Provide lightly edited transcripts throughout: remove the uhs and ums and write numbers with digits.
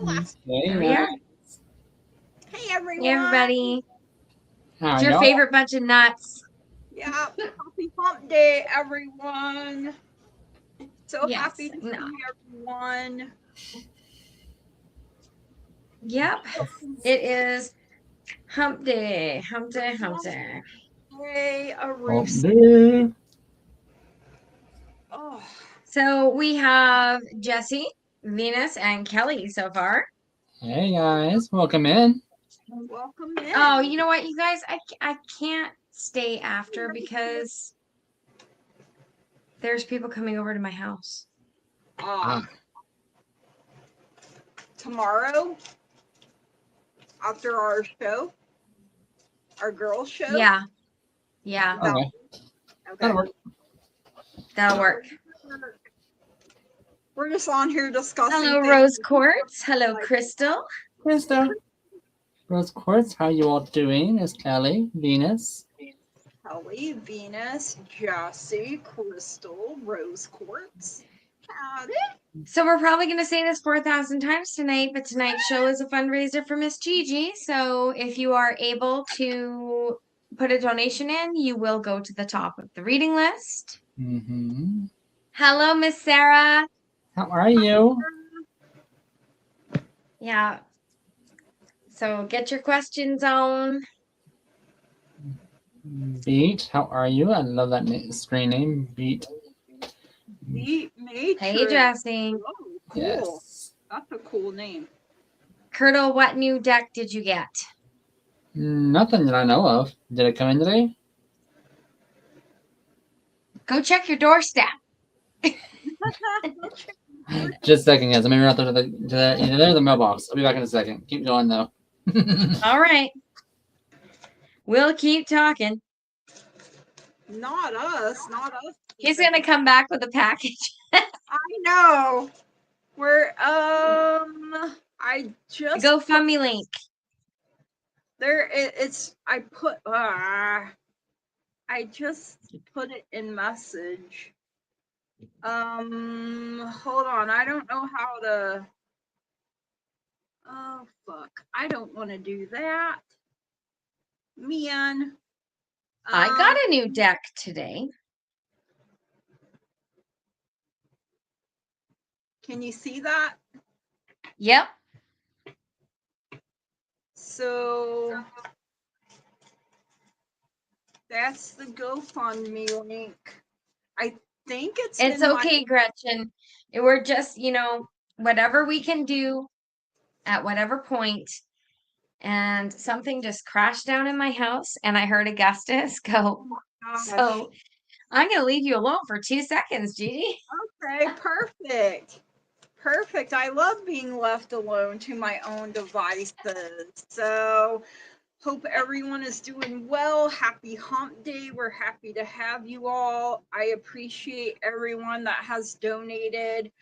There we are. Hey everyone. Hey everybody. How It's your y'all? favorite bunch of nuts. Yeah, happy hump day, everyone. So Yes. happy to see everyone. Yep. It is hump day. Hump day, hump day. Hey, a Hump roof. day. Oh, So we have Jesse, Venus, and Kelly so far. Hey guys, welcome in. welcome in. Oh, you know what, you guys? I can't stay after because there's people coming over to my house. Tomorrow, after our show, our girls' show. Yeah. Yeah. Okay. That'll work. That'll work. We're just on here discussing. Hello, Rose Quartz. Hello, Crystal. Krista. Rose Quartz, how you all doing? It's Kelly, Venus. Kelly, Venus, Jesse, Crystal, Rose Quartz. So we're probably going to say this 4,000 times tonight, but tonight's show is a fundraiser for Miss GiGI. So if you are able to put a donation in, you will go to the top of the reading list. Mm-hmm. Hello, Miss Sarah. How are you? Yeah. So get your questions on. Beat, how are you? I love that screen name, Beat. Beat Matrix. Hey, Jesse. Oh, cool. Yes. That's a cool name. Curdle, what new deck did you get? Nothing that I know of. Did it come in today? Go check your doorstep. Just a second, guys. Let me run out to either there or the mailbox. I'll be back in a second. Keep going though. All right. We'll keep talking. Not us. He's gonna come back with a package. I know. We're I just GoFundMe link. There it's I just put it in message. Hold on. I don't know how to. Oh fuck. I don't want to do that. Man. I got a new deck today. Can you see that? Yep. So that's the GoFundMe link. I think it's okay, Gretchen. We're just, whatever we can do at whatever point. And something just crashed down in my house, and I heard Augustus go. So I'm going to leave you alone for 2 seconds, GiGI. Okay, perfect. Perfect. I love being left alone to my own devices. So, hope everyone is doing well. Happy hump day. We're happy to have you all. I appreciate everyone that has donated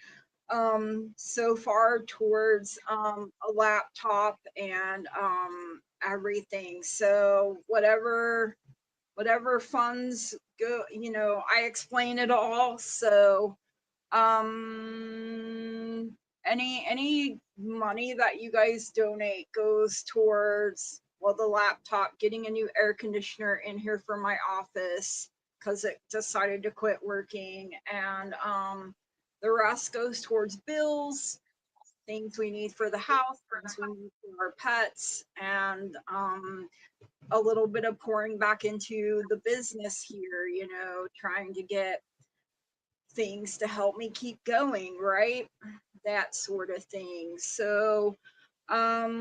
so far towards a laptop and everything. So, whatever funds go, I explain it all. So, any money that you guys donate goes towards the laptop, getting a new air conditioner in here for my office because it decided to quit working, and the rest goes towards bills, things we need for the house, things we need for our pets, and a little bit of pouring back into the business here, trying to get things to help me keep going, right? That sort of thing. So, I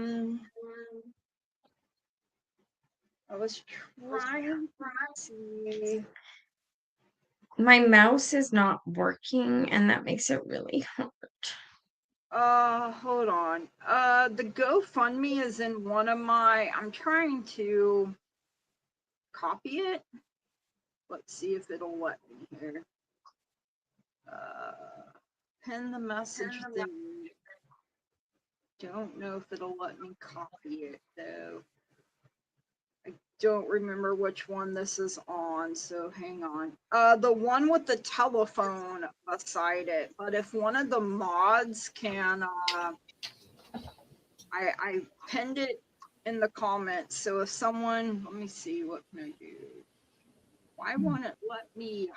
was trying to see. My mouse is not working, and that makes it really hard. Hold on. The GoFundMe is in one of I'm trying to copy it. Let's see if it'll let me here. Pin the message thing. Don't know if it'll let me copy it though. I don't remember which one this is on, so hang on. The one with the telephone beside it, but if one of the mods can I pinned it in the comments. So if someone, let me see, what can I do? Why won't it let me?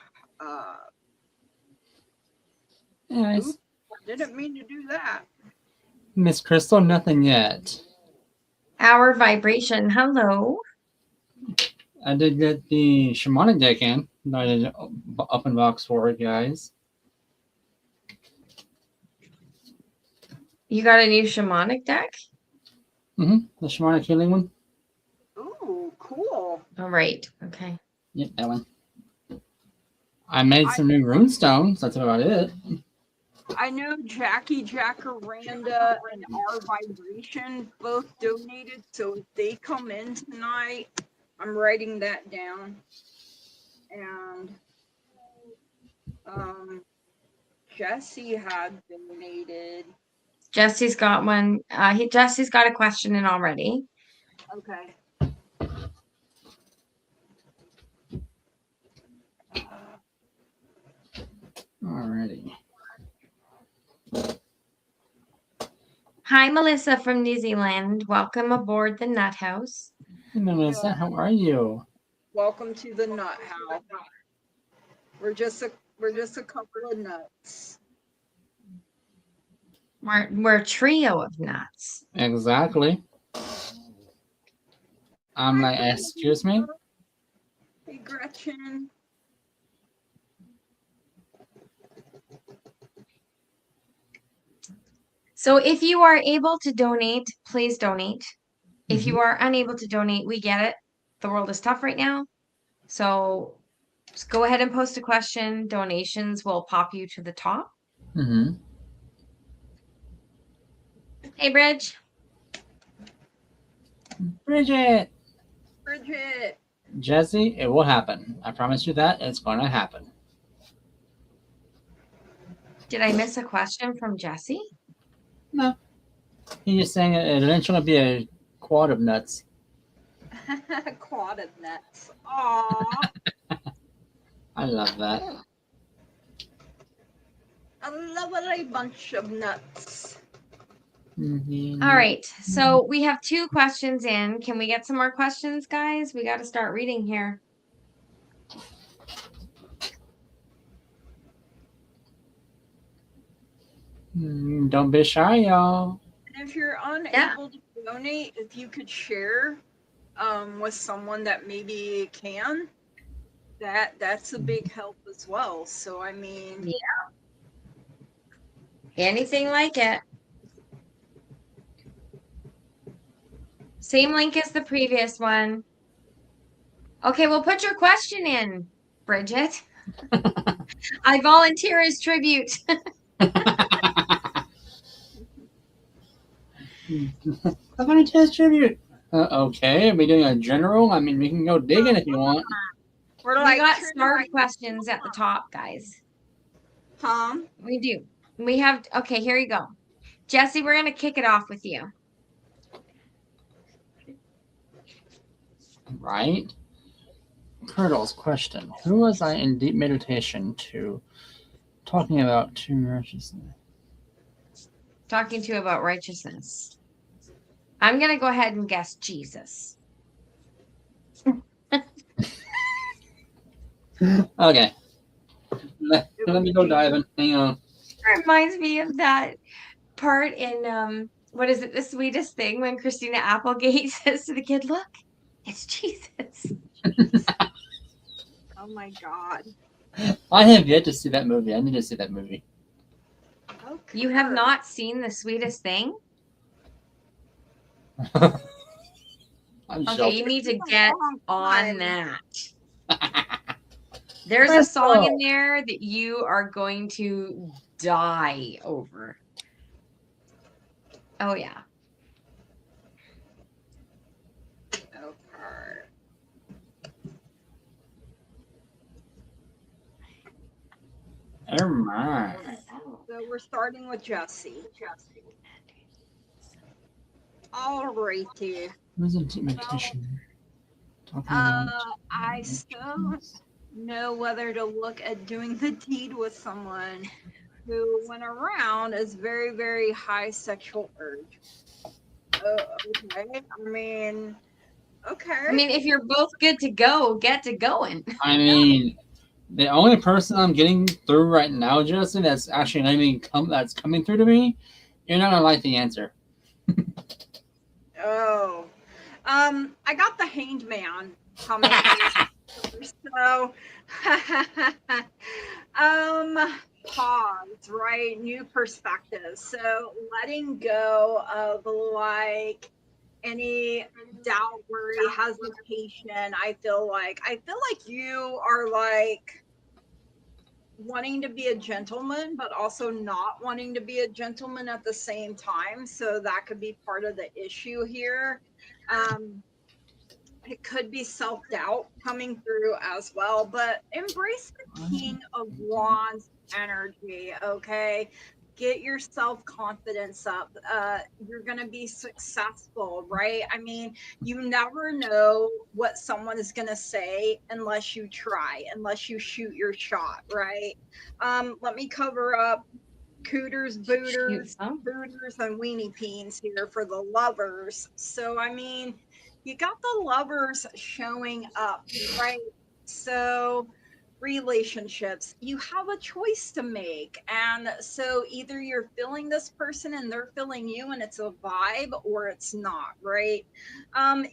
Yes. Oops, I didn't mean to do that. Miss Crystal, nothing yet. Our vibration. Hello. I did get the shamanic deck in. I did open box for it, guys. You got a new shamanic deck? The shamanic healing one. Ooh, cool. All right. Okay. Yep, that one. I made some new rune stones. That's about it. I know Jackie Jacaranda and Our Vibration both donated, so if they come in tonight, I'm writing that down. And Jesse had donated. Jesse's got one. Jesse's got a question in already. Okay. Alrighty. Hi, Melissa from New Zealand. Welcome aboard the NutHouse. Hey, Melissa, how are you? Welcome to the Nut House. We're just a couple of nuts. We're a trio of nuts. Exactly. I'm like, excuse me? Hey, Gretchen. So if you are able to donate, please donate. If you are unable to donate, we get it. The world is tough right now. So just go ahead and post a question. Donations will pop you to the top. Hey, Bridge. Bridget. Bridget. Jesse, it will happen. I promise you that. It's going to happen. Did I miss a question from Jesse? No. He's just saying it eventually be a quad of nuts. Quad of nuts. Aww. I love that. A lovely bunch of nuts. All right. So we have 2 questions in. Can we get some more questions, guys? We got to start reading here. Don't be shy, y'all. And if you're unable to donate, if you could share with someone that maybe can, that's a big help as well. So I mean, Anything like it. Same link as the previous one. Okay, well, put your question in, Bridget. I volunteer as tribute. I volunteer as tribute. Okay, are we doing a general? I mean, we can go digging if you want. we got starred questions at the top, guys. We do. We have, okay, here you go. Jesse, we're going to kick it off with you. Right? Curdle's question. Who was I in deep meditation to talking about to righteousness? Talking to you about righteousness. I'm going to go ahead and guess Jesus. Okay. Let me go diving. Hang on. It reminds me of that part in, what is it, The Sweetest Thing, when Christina Applegate says to the kid, look, it's Jesus. Oh my God. I have yet to see that movie. I need to see that movie. Okay. You have not seen The Sweetest Thing? Okay, you need to get on that. There's a song in there that you are going to die over. Oh, yeah. Okay. Oh my. So we're starting with Jesse. Alrighty. Who's in deep meditation? I still know whether to look at doing the deed with someone who, when around, is very, very high sexual urge. Okay. I mean, okay. I mean, if you're both good to go, get to going. I mean, the only person I'm getting through right now, Justin, that's actually not even that's coming through to me, you're not gonna like the answer. Oh. I got the Hanged Man coming through. So, pause, right? New perspectives. So, letting go of like any doubt, worry, hesitation. I feel like you are like wanting to be a gentleman, but also not wanting to be a gentleman at the same time. So that could be part of the issue here. Um, it could be self-doubt coming through as well, but embrace the King of Wands energy. Okay, get your self-confidence up. You're gonna be successful, right? I mean, you never know what someone is gonna say unless you try, unless you shoot your shot, right? Let me cover up cooters, Shoot booters, some. booters, and weenie peens here for the lovers. So, I mean, you got the lovers showing up, right? So, relationships, you have a choice to make. And so, either you're feeling this person and they're feeling you, and it's a vibe, or it's not, right?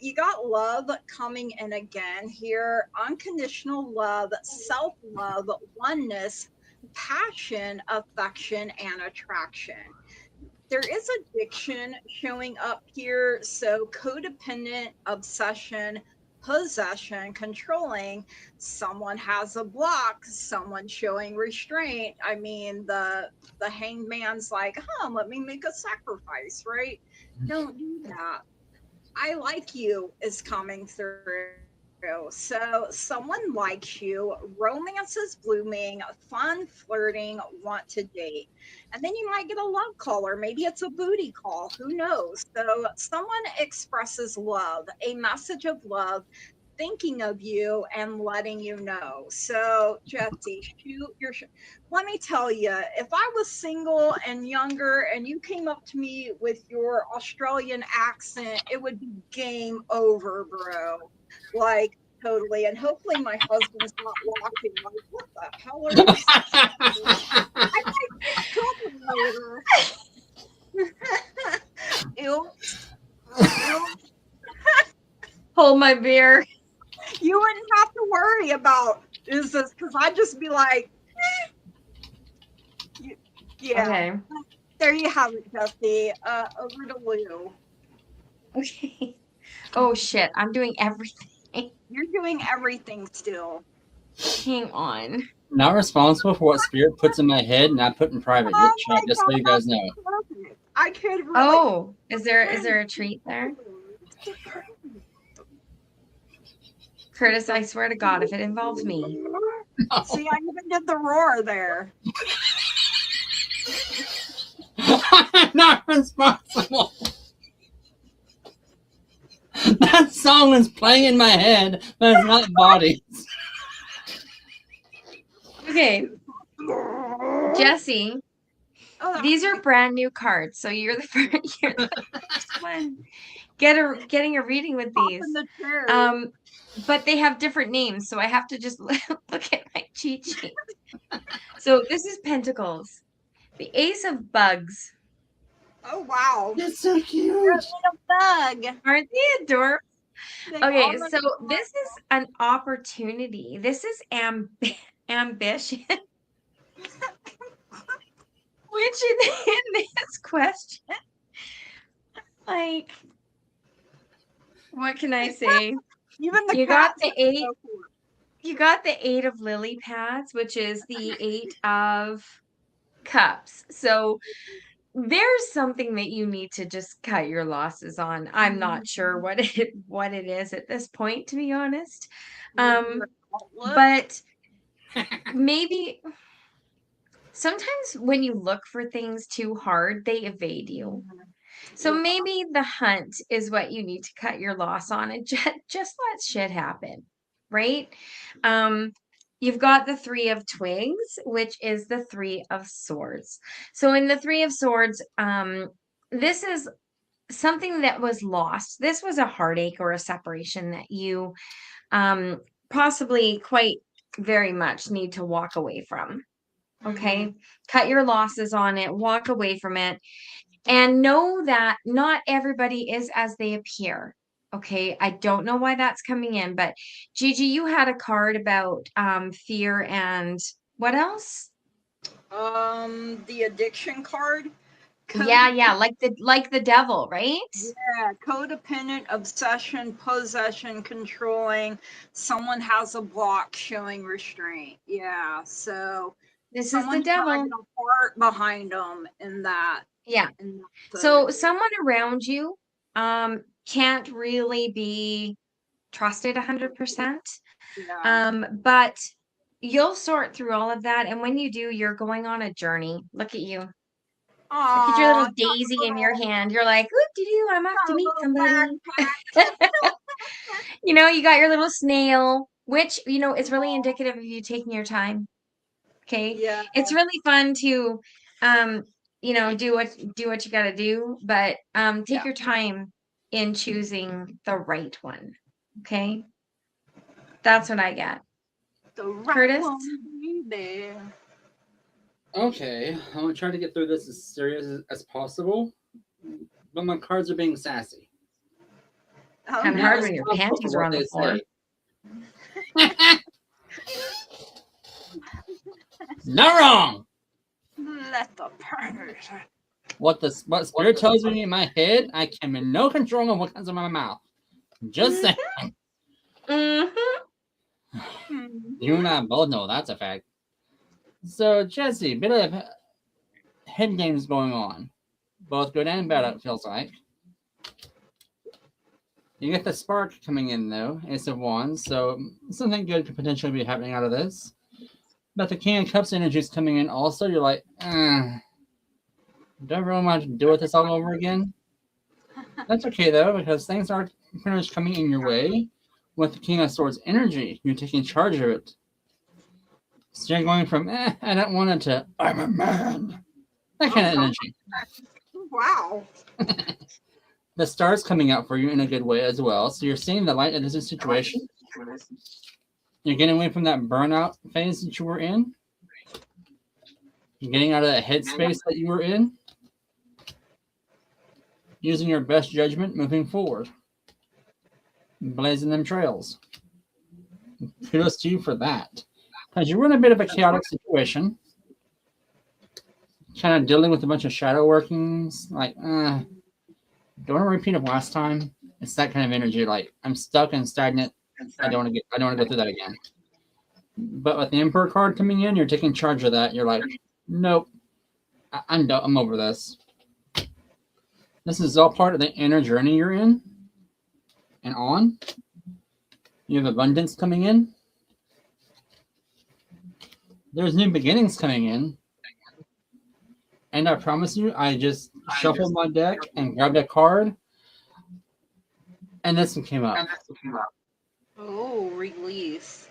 You got love coming in again here, unconditional love, self love, oneness, passion, affection, and attraction. There is addiction showing up here. So, codependent, obsession, possession, controlling. Someone has a block, someone showing restraint. I mean, the hanged man's like, let me make a sacrifice, right? Don't do that. I like you is coming through. So someone likes you, romance is blooming, fun, flirting, want to date. And then you might get a love call, or maybe it's a booty call. Who knows? So someone expresses love, a message of love, thinking of you and letting you know. So, Jesse, shoot your. Let me tell you, if I was single and younger and you came up to me with your Australian accent, it would be game over, bro. Like, totally. And hopefully my husband's not watching. Like, what the hell are you saying? I might get in trouble later. Ew, ew. Hold my beer. You wouldn't have to worry about is this, because I'd just be like, yeah. Okay. There you have it, Jesse. Over to Lou. Okay. Oh shit, I'm doing everything. You're doing everything still. Hang on. Not responsible for what spirit puts in my head and I put in private. Oh Just, my just so you God, guys know. perfect. I could really. Oh, is there a treat there? Curtis, I swear to God, if it involves me. No. See, I even did the roar there. I'm not responsible. That song is playing in my head, but it's not bodies. Okay, Jesse, Oh, these are brand new cards, so you're the first one getting a reading with these. popping the cherry. But they have different names, so I have to just look at my cheat sheet. So this is Pentacles, the Ace of Bugs. Oh wow. It's so You're a cute. little bug. Aren't they adorable? They Okay, are so this is an opportunity. This is ambition. Which in this question, like, what can I say? even the You got cats the are eight. so cool. You got the 8 of lily pads, which is the 8 of cups. So there's something that you need to just cut your losses on. I'm not sure what it is at this point, to be honest. Your outlook. But maybe sometimes when you look for things too hard, they evade you. So maybe the hunt is what you need to cut your loss on and just let shit happen, right? You've got the 3 of twigs, which is the 3 of swords. So in the 3 of swords, this is something that was lost. This was a heartache or a separation that you possibly quite very much need to walk away from. Okay. Cut your losses on it, walk away from it, and know that not everybody is as they appear. Okay. I don't know why that's coming in, but Gigi, you had a card about fear and what else? The addiction card. Yeah, like the devil, right? Yeah, codependent, obsession, possession, controlling. Someone has a block showing restraint. Yeah, so This is the someone's devil. dragging a heart behind them in that. Yeah. In that So photo. someone around you can't really be trusted 100%. Yeah. But you'll sort through all of that, and when you do, you're going on a journey. Look at you. Look at your Aw, little daisy in your hand. You're like, "Oop-de-doo, I'm off to got a meet little somebody." backpack. You know, you got your little snail, which, you know, is really indicative of you taking your time. Okay? Yeah. It's really fun to you know, do what you got to do, but take Yeah. your time in choosing the right one. Okay? That's what I get. The right Curtis? one, baby. Okay, I'm gonna try to get through this as serious as possible, but my cards are being sassy. Oh, Kind of no. hard when your panties are on the floor. Not wrong. Let the partners. What spirit tells me in my head, I can be no control of what comes out of my mouth. Just saying. Mm-hmm. You and I both know that's a fact. So, Jesse, bit of head games going on. Both good and bad, it feels like. You get the spark coming in, though. Ace of Wands, so something good could potentially be happening out of this. But the King of Cups energy is coming in also. You're like, do I really want to deal with this all over again? That's okay, though, because things are pretty much coming in your way. With the King of Swords energy, you're taking charge of it. So you're going from, I don't want it to, I'm a man. That kind of energy. Wow. The star's coming out for you in a good way as well. So you're seeing the light in this situation. You're getting away from that burnout phase that you were in. You're getting out of that headspace that you were in. Using your best judgment moving forward. Blazing them trails. Kudos to you for that. Because you were in a bit of a chaotic situation. Kind of dealing with a bunch of shadow workings. Like, don't want to repeat of last time. It's that kind of energy. Like, I'm stuck and stagnant. I don't want to go through that again. But with the Emperor card coming in, you're taking charge of that. You're like, nope. I'm done. I'm over this. This is all part of the inner journey you're in and on. You have abundance coming in. There's new beginnings coming in. And I promise you, I just shuffled my deck and grabbed a card. And this one came up. Oh, release.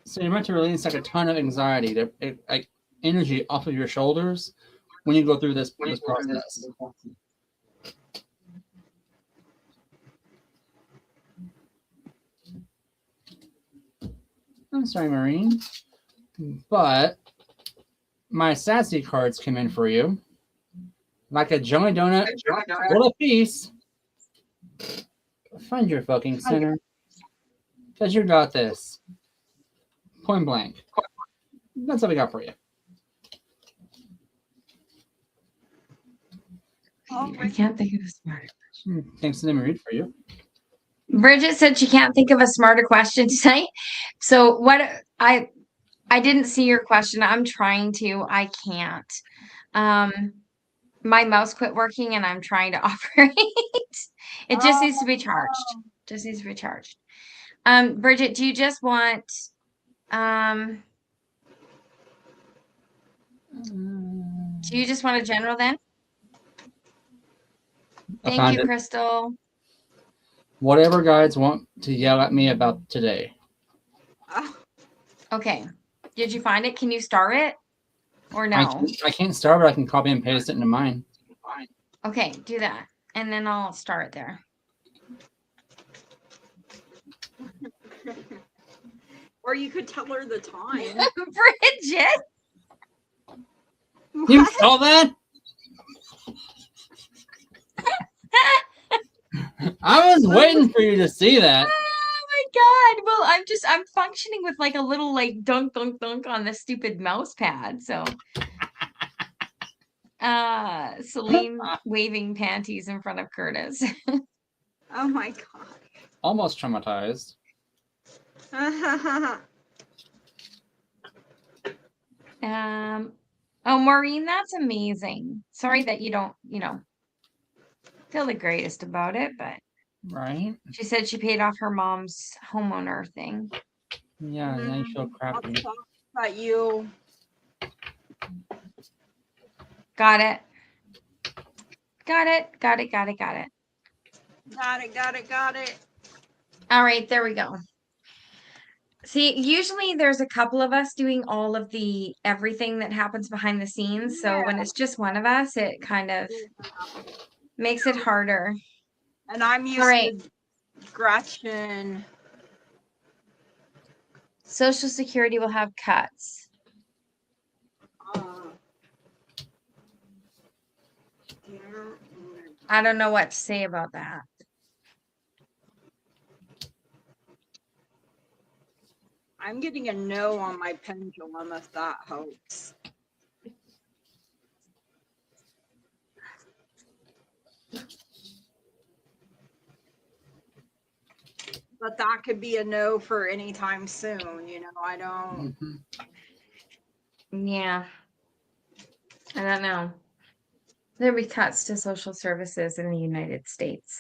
So you're meant to release like a ton of anxiety, like energy off of your shoulders when you go through this process. I'm sorry, Marine. But my sassy cards came in for you. Like a jelly donut full of peace. Find your fucking center. Because you got this. Point blank. That's what we got for you. I can't think of a smarter question. Thanks to them, read for you. Bridget said she can't think of a smarter question tonight. So what I didn't see your question. I'm trying to. I can't. My mouse quit working and I'm trying to operate. It just needs to be charged. Just needs to be charged. Bridget, do you just want do you just want a general then? Thank you, Crystal. Whatever guides want to yell at me about today. Okay. Did you find it? Can you star it? Or no? I can't star, but I can copy and paste it into mine. Okay, do that. And then I'll start there. Or you could tell her the time. Bridget! You saw that? I was waiting for you to see that. Oh my god. Well, I'm functioning with like a little like dunk dunk dunk on the stupid mouse pad. So Celine waving panties in front of Curtis. Oh my god. Almost traumatized. Oh, Maureen, that's amazing. Sorry that you don't, feel the greatest about it, but Right? she said she paid off her mom's homeowner thing. Yeah, now you feel crappy. That you Got it. Got it. got it. All right, there we go. See, usually there's a couple of us doing all of the everything that happens behind the scenes. So when it's just one of us, it kind of makes it harder. And I'm used to Gretchen. Social Security will have cuts. I don't know what to say about that. I'm getting a no on my pendulum, if that helps. But that could be a no for any time soon. I don't. Yeah. I don't know. There'll be cuts to social services in the United States.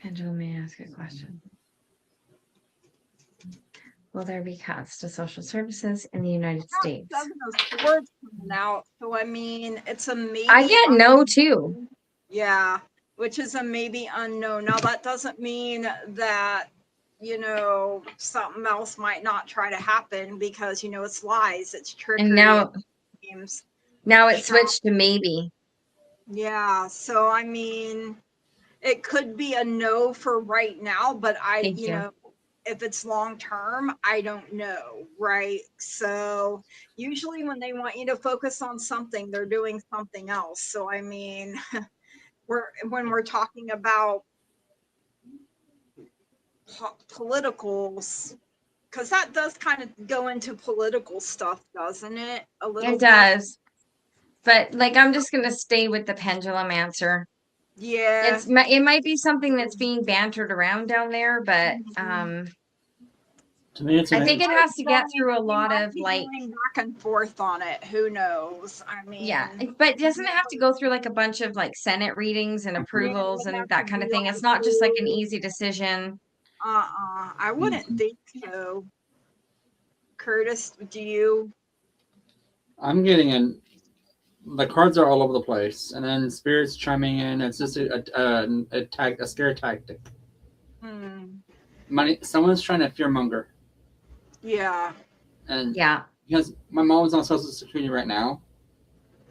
Angela, may I ask a question? Will there be cuts to social services in the United States? Seven of Swords coming out, so I mean, it's a maybe. I get no too. Yeah, which is a maybe unknown. Now that doesn't mean that something else might not try to happen, because it's lies, it's trickery. And now it So, switched to maybe. Yeah, so I mean, it could be a no for right now, but if it's long term, I don't know, right? So usually when they want you to focus on something, they're doing something else. So I mean, when we're talking about politicals, because that does kind of go into political stuff, doesn't it? A little bit. It does. But like, I'm just gonna stay with the pendulum answer. Yeah. It might be something that's being bantered around down there, but To me, it's I think it has to get through a lot of like going back and forth on it. Who knows? I mean, yeah, but doesn't it have to go through like a bunch of like Senate readings and approvals and that kind of thing? It's not just like an easy decision. I wouldn't think so. Curtis, do you? I'm getting the cards are all over the place, and then spirits chiming in. It's just a scare tactic. Someone's trying to fearmonger. Yeah. And because my mom's on Social Security right now,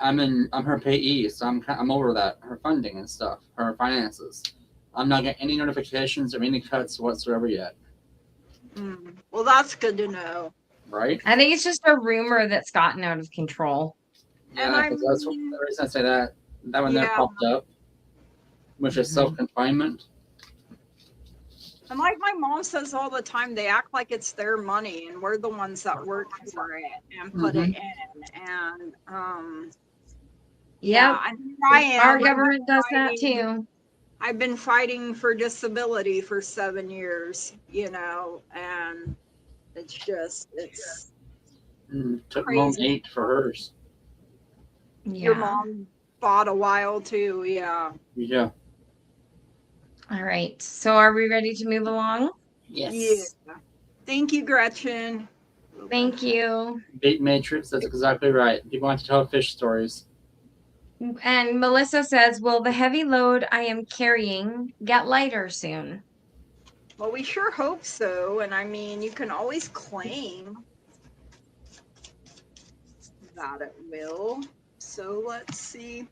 I'm her payee, so I'm over that, her funding and stuff, her finances. I'm not getting any notifications or any cuts whatsoever yet. Well, that's good to know. Right? I think it's just a rumor that's gotten out of control. Yeah, because that's the reason I say that. That one there popped up, which is self-confinement. And like my mom says all the time, they act like it's their money, and we're the ones that work for it and put it in. And our government does that too. I've been fighting for disability for 7 years, and it's took Mom 8 for hers. Your mom fought a while too. Yeah. All right, so are we ready to move along? Yes. Yeah. Thank you, Gretchen. Thank you. Bait Matrix, that's exactly right. People want to tell fish stories. And Melissa says, will the heavy load I am carrying get lighter soon? Well, we sure hope so. And I mean, you can always claim that it will. So let's see.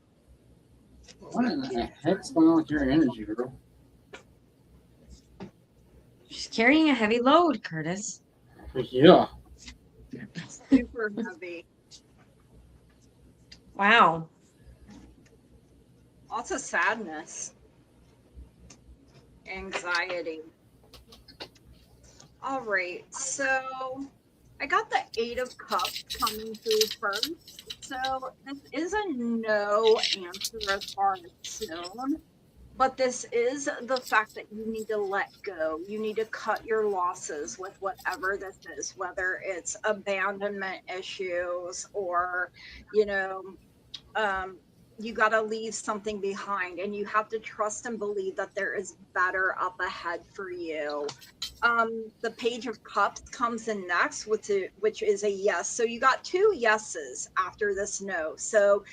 What in the heck's going on with your energy, girl? She's carrying a heavy load, Curtis. Yeah. Super heavy. Wow. Lots of sadness, anxiety. All right, so I got the Eight of Cups coming through first. So this is a no answer as far as soon, but this is the fact that you need to let go. You need to cut your losses with whatever this is, whether it's abandonment issues or, you know, you got to leave something behind, and you have to trust and believe that there is better up ahead for you. The Page of Cups comes in next, which is a yes. So you got two yeses after this no. So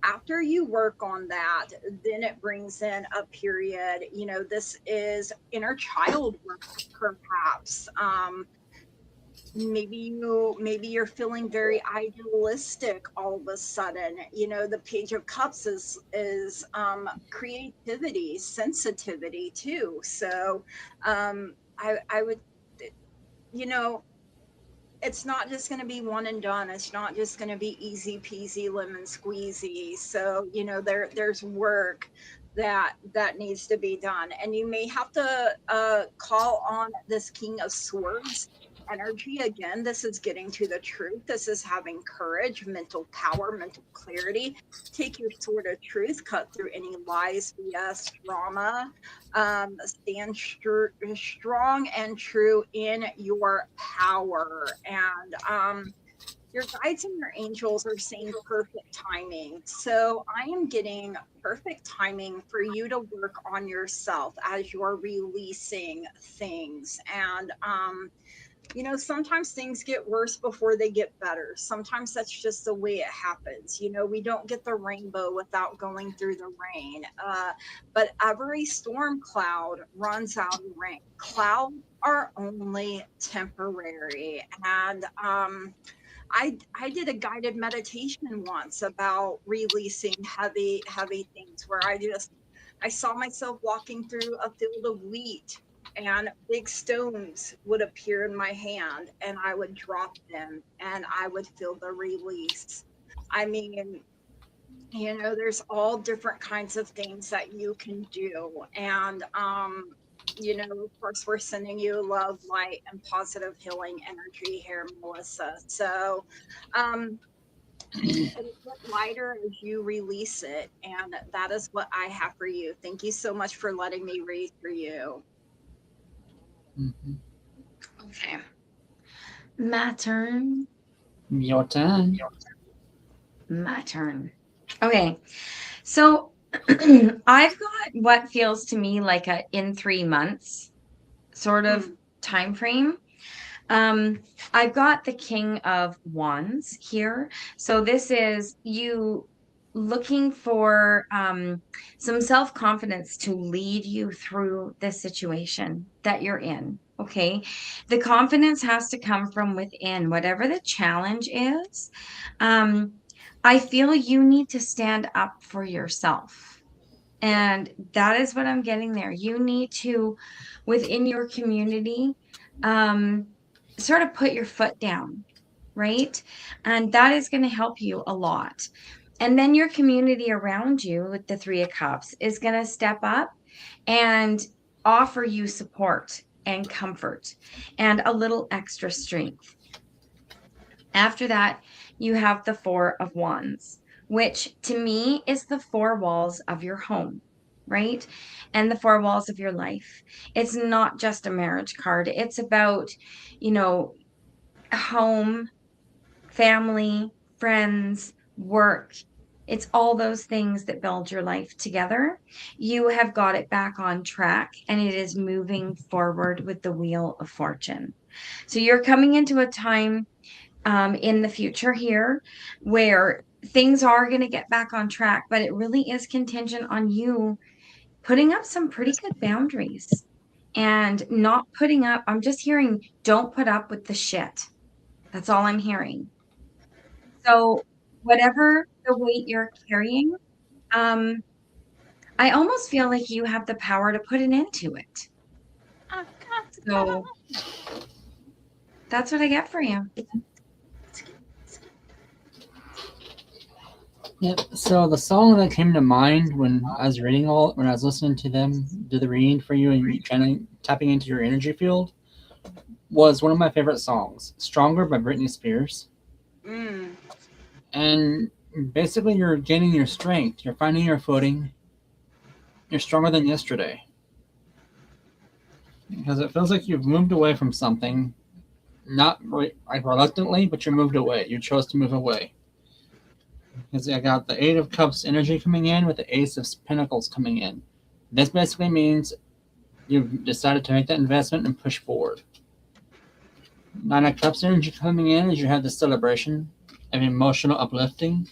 after you work on that, then it brings in a period. You know, this is inner child work, perhaps. Maybe you're feeling very idealistic all of a sudden. You know, the Page of Cups is creativity, sensitivity too. So I would, you know, it's not just going to be one and done. It's not just going to be easy peasy lemon squeezy. So, you know, there's work that needs to be done, and you may have to call on this King of Swords energy again. This is getting to the truth. This is having courage, mental power, mental clarity. Take your sword of truth, cut through any lies, BS, drama. Stand strong and true in your power. And your guides and your angels are saying perfect timing. So I am getting perfect timing for you to work on yourself as you're releasing things. And you know, sometimes things get worse before they get better. Sometimes that's just the way it happens. You know, we don't get the rainbow without going through the rain. But every storm cloud runs out of rain. Clouds are only temporary. And I did a guided meditation once about releasing heavy things, where I saw myself walking through a field of wheat, and big stones would appear in my hand, and I would drop them, and I would feel the release. I mean, you know, there's all different kinds of things that you can do. And you know, of course, we're sending you love, light, and positive healing energy here, Melissa. So it'll get lighter as you release it, and that is what I have for you. Thank you so much for letting me read for you. Mm-hmm. Okay. My turn. Your turn. My turn. Okay. So I've got what feels to me like a in 3 months sort of time frame. I've got the King of Wands here. So this is you looking for some self-confidence to lead you through the situation that you're in. Okay. The confidence has to come from within, whatever the challenge is. I feel you need to stand up for yourself. And that is what I'm getting there. You need to, within your community, sort of put your foot down, right? And that is going to help you a lot. And then your community around you with the Three of Cups is going to step up and offer you support and comfort and a little extra strength. After that, you have the Four of Wands, which to me is the four walls of your home, right? And the four walls of your life. It's not just a marriage card. It's about, you know, home, family, friends, work. It's all those things that build your life together. You have got it back on track, and it is moving forward with the Wheel of Fortune. So you're coming into a time in the future here where things are going to get back on track, but it really is contingent on you putting up some pretty good boundaries and not putting up. I'm just hearing, don't put up with the shit. That's all I'm hearing. So whatever the weight you're carrying, I almost feel like you have the power to put an end to it. So that's what I get for you. Yep. So the song that came to mind when I was when I was listening to them do the reading for you and kind of tapping into your energy field, was one of my favorite songs, "Stronger" by Britney Spears. And basically, you're gaining your strength. You're finding your footing. You're stronger than yesterday. Because it feels like you've moved away from something, not like reluctantly, but you moved away. You chose to move away. Because I got the Eight of Cups energy coming in with the Ace of Pentacles coming in. This basically means you've decided to make that investment and push forward. Nine of Cups energy coming in as you have the celebration of emotional uplifting.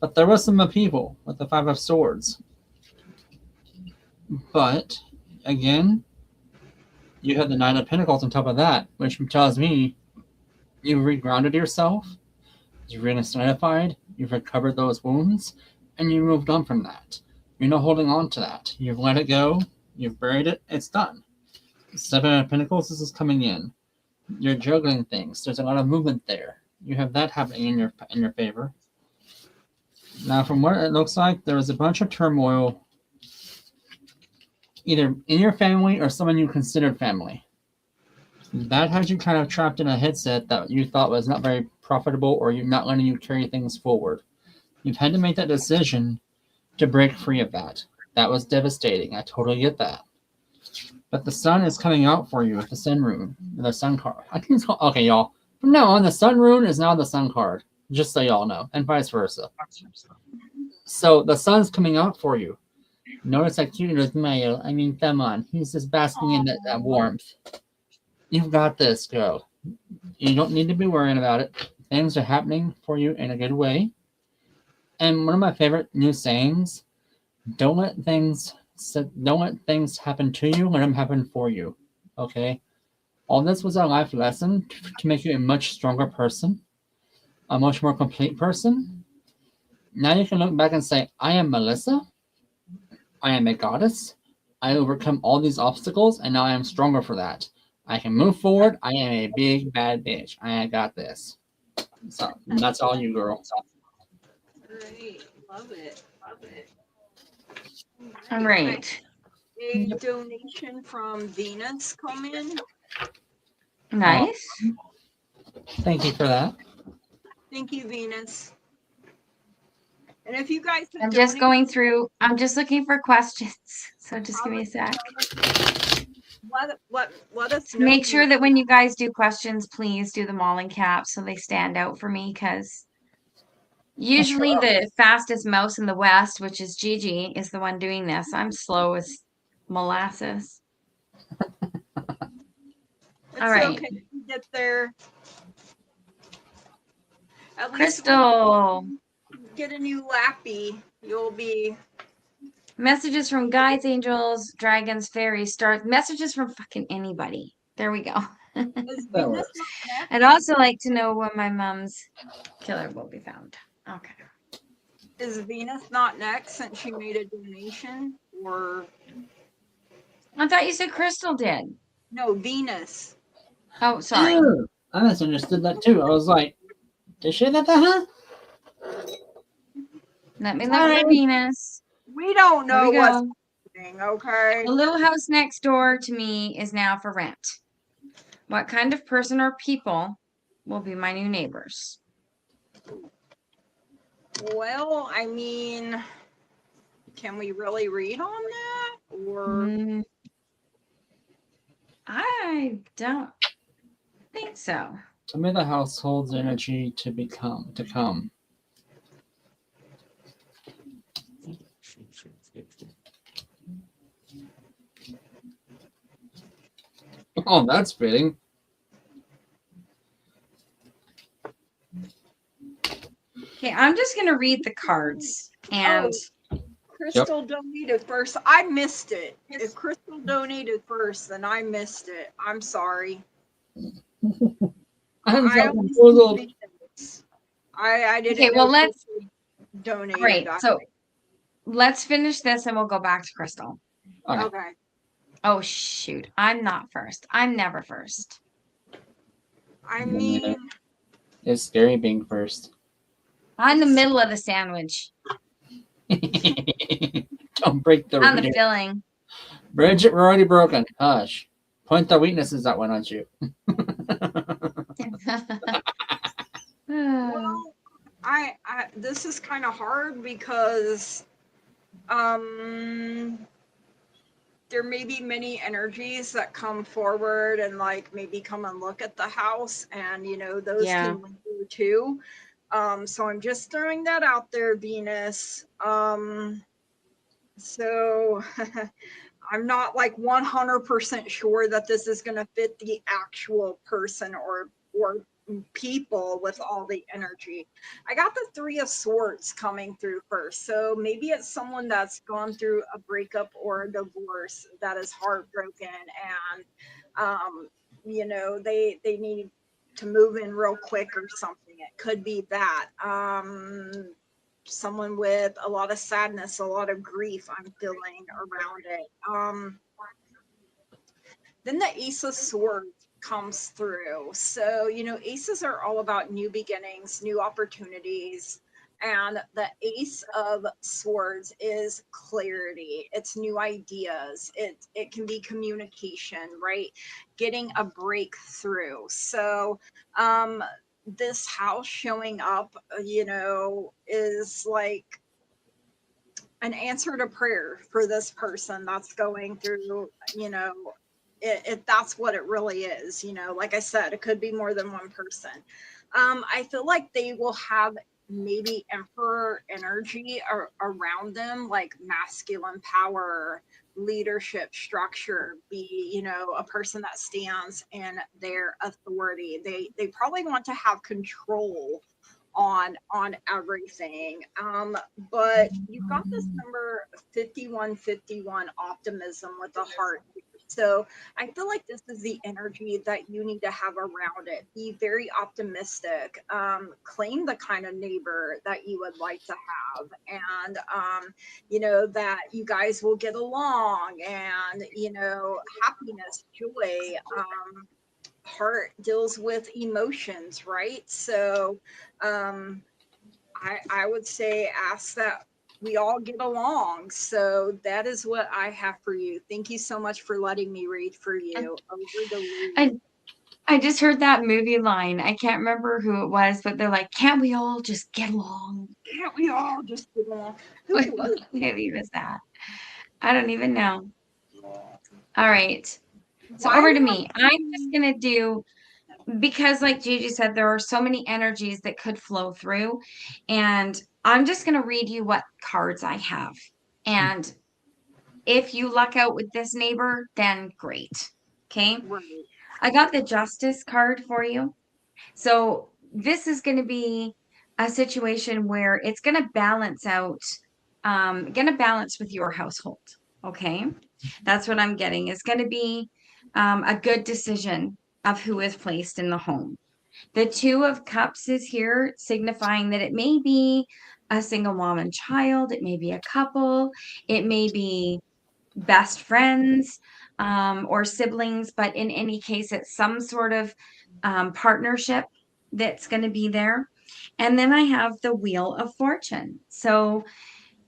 But there was some upheaval with the Five of Swords. But, again, you have the Nine of Pentacles on top of that, which tells me you've regrounded yourself, you've re-solidified, you've recovered those wounds, and you moved on from that. You're not holding on to that. You've let it go, you've buried it, it's done. Seven of Pentacles, this is coming in. You're juggling things. There's a lot of movement there. You have that happening in your favor. Now, from what it looks like, there was a bunch of turmoil either in your family or someone you considered family. That has you kind of trapped in a headset that you thought was not very profitable, or you're not letting you carry things forward. You've had to make that decision to break free of that. That was devastating. I totally get that. But the sun is coming out for you with the sun rune, the sun card. I think it's called, okay, y'all. From now on, the sun rune is now the sun card, just so y'all know, and vice versa. So the sun's coming out for you. Notice how cute it is, Mayo. I mean, come on. He's just basking in that warmth. You've got this, girl. You don't need to be worrying about it. Things are happening for you in a good way. And one of my favorite new sayings, don't let things happen to you, let them happen for you. Okay? All this was a life lesson to make you a much stronger person, a much more complete person. Now you can look back and say, I am Melissa. I am a goddess. I overcome all these obstacles, and now I am stronger for that. I can move forward. I am a big bad bitch. I got this. So that's all you, girl. Great. Love it. Love it. All right. A donation from Venus come in. Nice. Thank you for that. Thank you, Venus. And if you guys I'm just going through, I'm just looking for questions. So just give me a sec. Let us know. Make sure that when you guys do questions, please do them all in caps so they stand out for me, because usually the fastest mouse in the West, which is GiGI, is the one doing this. I'm slow as molasses. All right. Okay. Get there. At Crystal. least get a new lappy. You'll be Messages from guides, angels, dragons, fairies, stars. Messages from fucking anybody. There we go. I'd also like to know when my mom's killer will be found. Okay. Is Venus not next since she made a donation? Or I thought you said Crystal did. no, Venus. Oh, sorry. Oh, I misunderstood that too. I was like, did she that? Huh? Let me look for Venus. We don't know There we what's go. happening, okay? The little house next door to me is now for rent. What kind of person or people will be my new neighbors? Well, I mean, can we really read on that? Or I don't think so. Tell me the household's energy to come. Oh, that's fitting. Okay, I'm just going to read the cards, and Crystal donated first. I missed it. If Crystal donated first, then I missed it. I'm sorry. I'm I so only puzzled. see Venus. I didn't Okay, know well, let's. Crystal donated. Right. So let's finish this and we'll go back to Crystal. Okay. Okay. Oh, shoot. I'm not first. I'm never first. I Me mean, neither. It's scary being first. I'm the middle of the sandwich. Don't break the I'm the reader. filling. Bridget, we're already broken. Hush. Point the weaknesses out, why don't you? well, I this is kind of hard because there may be many energies that come forward and like maybe come and look at the house, and you know those Yeah. can linger too. So I'm just throwing that out there, Venus. So I'm not like 100% sure that this is going to fit the actual person or people with all the energy. I got the 3 of Swords coming through first. So maybe it's someone that's gone through a breakup or a divorce that is heartbroken, and you know, they need to move in real quick or something. It could be that. Someone with a lot of sadness, a lot of grief I'm feeling around it. Then the Ace of Swords comes through. So, you know, aces are all about new beginnings, new opportunities. And the Ace of Swords is clarity. It's new ideas. It can be communication, right? Getting a breakthrough. So, this house showing up, you know, is like an answer to prayer for this person that's going through, you know, it that's what it really is. You know, like I said, it could be more than one person. I feel like they will have maybe emperor energy around them, like masculine power, leadership, structure, be, you know, a person that stands in their authority. They probably want to have control on everything. But you've got this number 5151, optimism with a heart. So I feel like this is the energy that you need to have around it. Be very optimistic. Claim the kind of neighbor that you would like to have, and you know, that you guys will get along, and you know, happiness, joy. Heart deals with emotions, right? So I would say ask that we all get along. So that is what I have for you. Thank you so much for letting me read for you. Over the moon. I just heard that movie line. I can't remember who it was, but they're like, "Can't we all just get along?" Can't we all just get along? Who What was movie was that? I don't even know. All right. So why over to would me. I'm just gonna do, because like Gigi said, there are so many energies that could flow through, and I'm just gonna read you what cards I have. And if you luck out with this neighbor, then great. Okay. right. I got the Justice card for you. So this is going to be a situation where it's going to balance out, going to balance with your household. Okay. That's what I'm getting. It's going to be a good decision of who is placed in the home. The Two of Cups is here, signifying that it may be a single mom and child, it may be a couple, it may be best friends, or siblings, but in any case, it's some sort of partnership that's going to be there. And then I have the Wheel of Fortune. So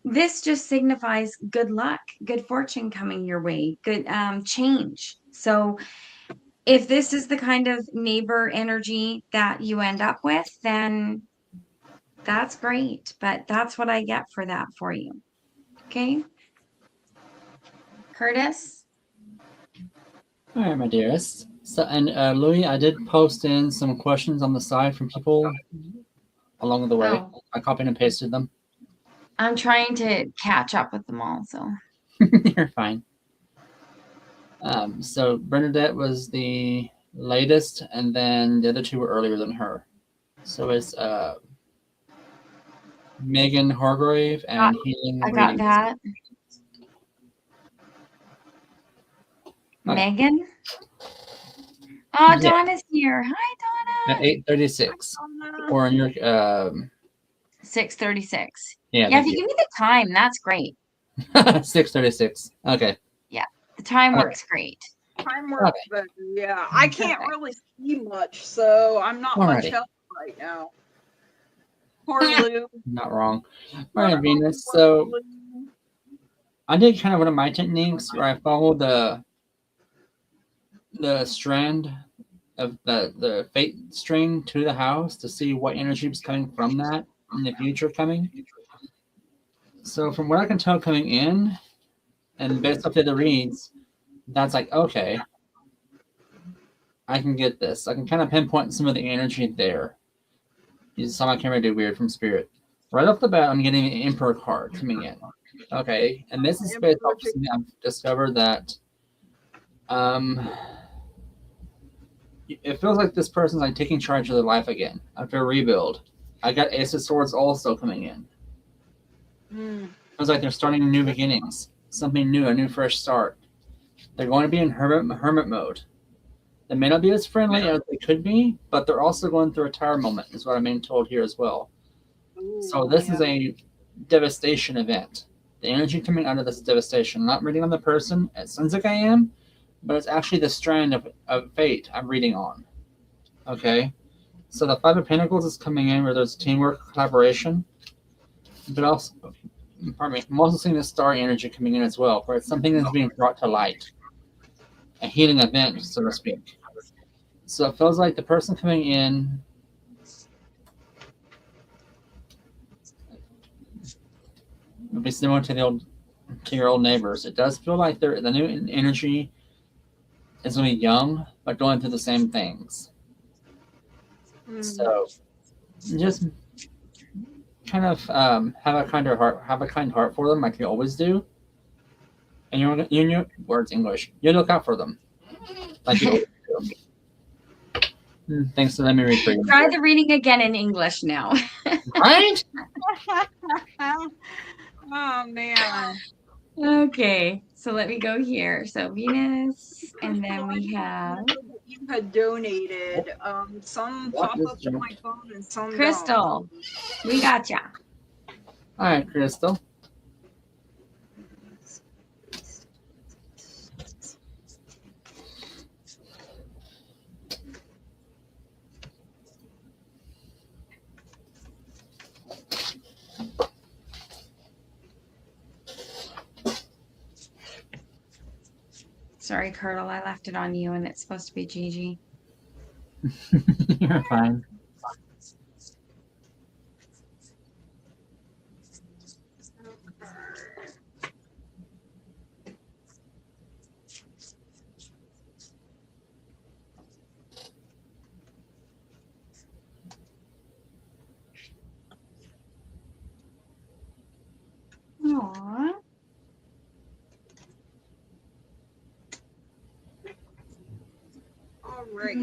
this just signifies good luck, good fortune coming your way, good change. So if this is the kind of neighbor energy that you end up with, then that's great. But that's what I get for that for you. Okay. Curtis? All right, my dearest. So, and Louis, I did post in some questions on the side from people along the way. Oh. I copied and pasted them. I'm trying to catch up with them all, so. You're fine. So Bernadette was the latest, and then the other two were earlier than her. So it's Megan Hargrave and healing I got readings. that. Okay. Megan? Oh, Yeah. Donna's here. Hi, At Donna. 8:36, or in your 6:36. yeah, Yeah, if you give me the time, that's great. 6:36. Okay. Yeah, the time Okay. works great. Time works better. Yeah, I can't Perfect. really see much, so I'm not much Alrighty. help right now. Poor Lou. Not wrong. All right, Venus. So I did kind of one of my techniques where I followed the strand of the fate string to the house to see what energy was coming from that in the future coming. So from what I can tell coming in, and based off the other reads, that's like, okay, I can get this. I can kind of pinpoint some of the energy there. You saw my camera do weird from Spirit. Right off the bat, I'm getting an Emperor card coming in. Okay, and this is based off something I've discovered that it feels like this person's like taking charge of their life again after a rebuild. I got Ace of Swords also coming in. Feels like they're starting new beginnings, something new, a new fresh start. They're going to be in hermit mode. They may not be as friendly as they could be, but they're also going through a tower moment, is what I'm being told here as well. So this is a devastation event. The energy coming out of this devastation. I'm not reading on the person. It sounds like I am, but it's actually the strand of fate I'm reading on. Okay? So the Five of Pentacles is coming in where there's teamwork, collaboration, but also, pardon me, I'm also seeing the star energy coming in as well, where it's something that's being brought to light. A healing event, so to speak. So it feels like the person coming in would be similar to your old neighbors. It does feel like the new energy is going to be young, but going through the same things. So just kind of have a kind heart for them, like you always do. And your words English. You look out for them, like you always do. Thanks for letting me read for you. Try the reading again in English now. Right? Oh man. Okay, so let me go here. So Venus, and then we have You had donated. Some What pop is up on my phone and some Crystal. We got ya. All right, Crystal. Sorry, Curdle, I left it on you and it's supposed to be GiGI. You're fine. Aww. All right.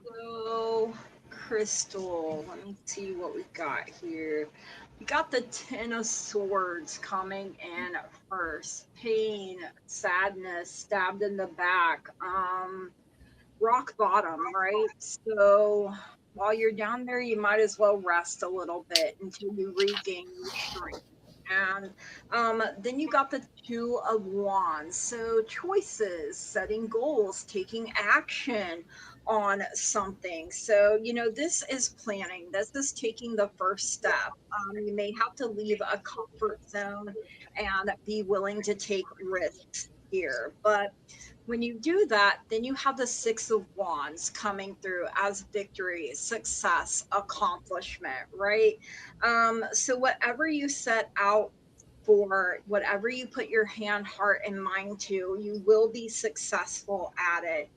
So, Crystal, let me see what we got here. We got the Ten of Swords coming in first. Pain, sadness, stabbed in the back, rock bottom, right? So, while you're down there, you might as well rest a little bit until you regain your strength. And then you got the Two of Wands. So choices, setting goals, taking action on something. So, this is planning. This is taking the first step. You may have to leave a comfort zone and be willing to take risks here. But when you do that, then you have the Six of Wands coming through as victory, success, accomplishment, right? So whatever you set out for, whatever you put your hand, heart, and mind to, you will be successful at it.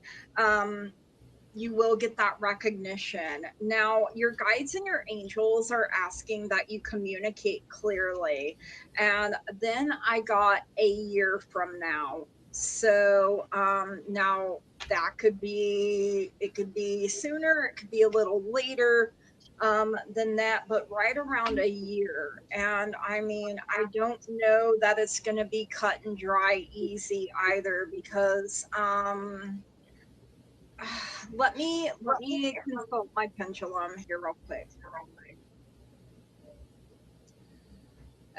You will get that recognition. Now, your guides and your angels are asking that you communicate clearly. And then I got a year from now. So now it could be sooner, it could be a little later. than that, but right around a year. And I mean, I don't know that it's going to be cut and dry easy either, because let me consult my pendulum here real quick.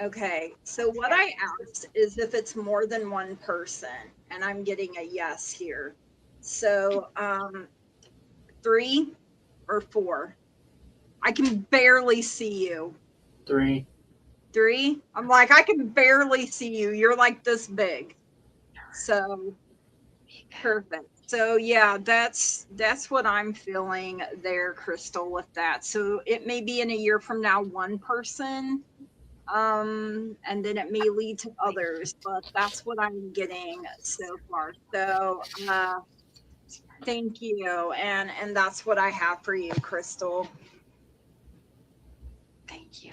Okay, so what I asked is if it's more than one person, and I'm getting a yes here. So 3 or 4? I can barely see you. 3. 3? I'm like, I can barely see you. You're like this big. So perfect. So yeah, that's what I'm feeling there, Crystal, with that. So it may be in a year from now, one person, and then it may lead to others, but that's what I'm getting so far. So thank you, and that's what I have for you, Crystal. Thank you.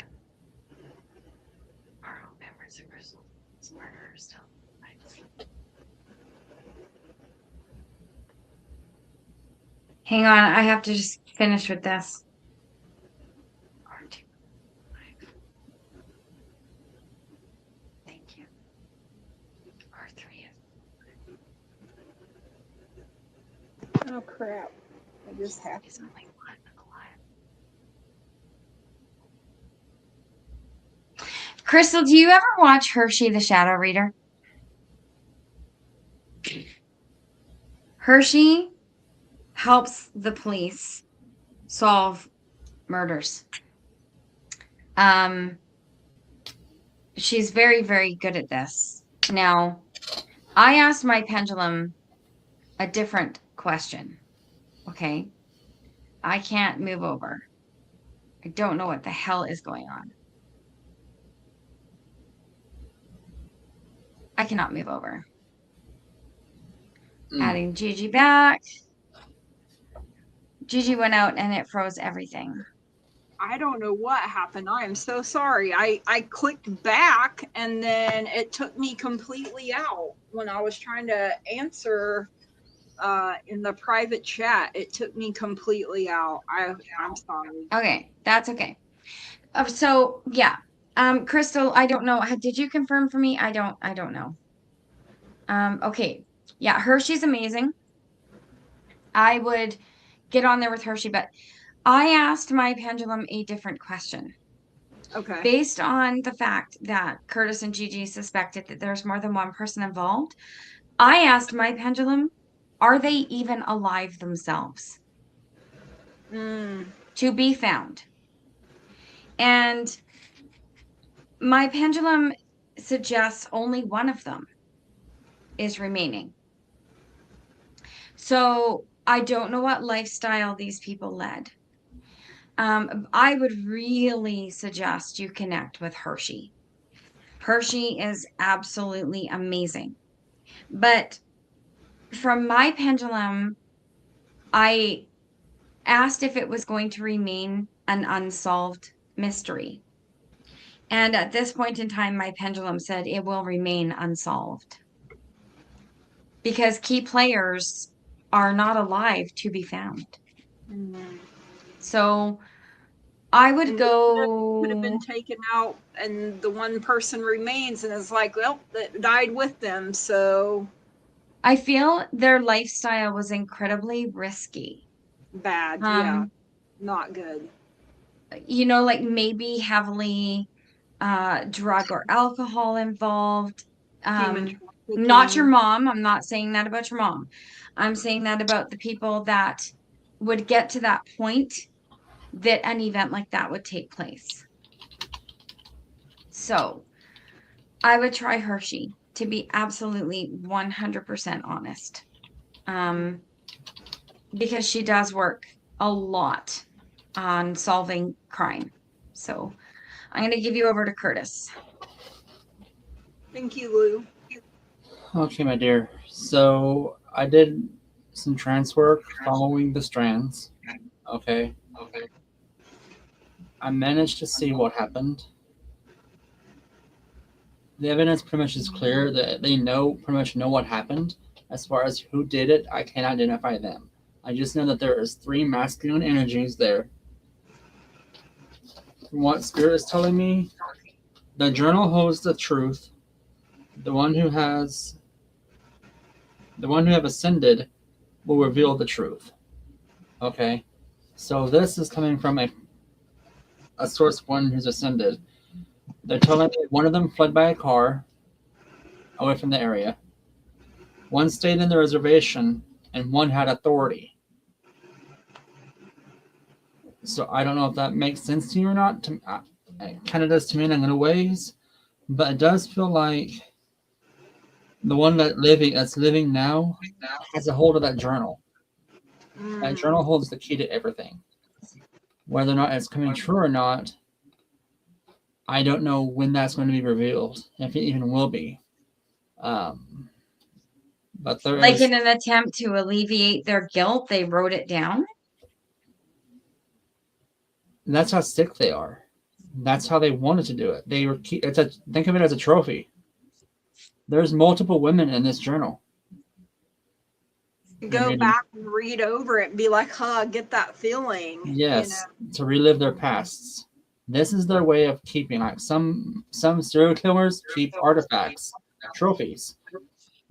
Our own members of Crystal murderer still. Hang on, I have to just finish with this. Thank you. R3 Oh crap! I just have is only one alive. Crystal, do you ever watch Hershey the Shadow Reader? Hershey helps the police solve murders. She's very, very good at this. Now, I asked my pendulum a different question. Okay. I can't move over. I don't know what the hell is going on. I cannot move over. Adding GiGI back. GiGI went out and it froze everything. I don't know what happened. I am so sorry. I clicked back and then it took me completely out when I was trying to answer in the private chat. It took me completely out. I'm sorry. Okay, that's okay. So yeah, Crystal, I don't know. Did you confirm for me? I don't know. Okay, yeah, Hershey's amazing. I would get on there with Hershey, but I asked my pendulum a different question. Okay. Based on the fact that Curtis and GiGi suspected that there's more than one person involved, I asked my pendulum, are they even alive themselves? To be found. And my pendulum suggests only one of them is remaining. So I don't know what lifestyle these people led. I would really suggest you connect with Hershey. Hershey is absolutely amazing. But from my pendulum, I asked if it was going to remain an unsolved mystery. And at this point in time, my pendulum said it will remain unsolved. Because key players are not alive to be found. So I would go. Could have been taken out, and the one person remains, and it's like, well, that died with them. So I feel their lifestyle was incredibly risky. bad. Yeah, not good. You know, like maybe heavily drug or alcohol involved. Not your mom. I'm not saying that about your mom. I'm saying that about the people that would get to that point that an event like that would take place. So I would try Hershey, to be absolutely 100% honest. Because she does work a lot on solving crime. So I'm going to give you over to Curtis. Thank you, Lou. Okay, my dear. So I did some trance work following the strands. Okay. I managed to see what happened. The evidence pretty much is clear that they pretty much know what happened. As far as who did it, I can't identify them. I just know that there is 3 masculine energies there. from what Spirit is telling me, the journal holds the truth. The one who have ascended will reveal the truth. Okay, so this is coming from a source one who's ascended. They're telling me one of them fled by a car away from the area. One stayed in the reservation, and one had authority. So I don't know if that makes sense to you or not. It kind of does to me in little ways, but it does feel like the one that's living now has a hold of that journal. That journal holds the key to everything. Whether or not it's coming true or not, I don't know when that's going to be revealed, if it even will be. But there Like is, in an attempt to alleviate their guilt, they wrote it down. that's how sick they are. That's how they wanted to do it. Think of it as a trophy. There's multiple women in this journal. Go back and read over it and be like, huh, get that feeling. Yes, to relive their pasts. This is their way of keeping, like some serial killers keep artifacts, trophies.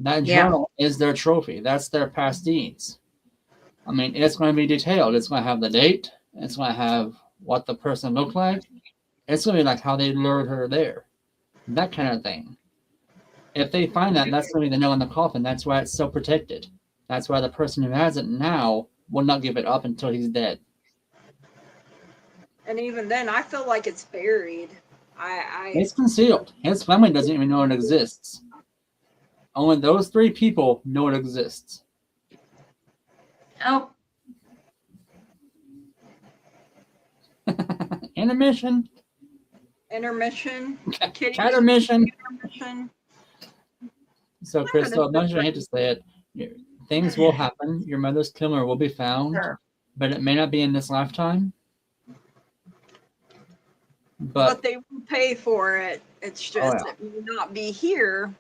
That journal is their trophy. That's their past deeds. I mean, it's going to be detailed. It's going to have the date. It's going to have what the person looked like. It's going to be like how they lured her there. That kind of thing. If they find that, that's going to be the nail in the coffin. That's why it's so protected. That's why the person who has it now will not give it up until he's dead. And even then, I feel like it's buried. It's concealed. His family doesn't even know it exists. Only those 3 people know it exists. Oh. Intermission. Catermission. So, Crystal, as much as I hate to say it, things will happen. Your mother's killer will be found, but it may not be in this lifetime. But they will pay for it. It's just it will not be here.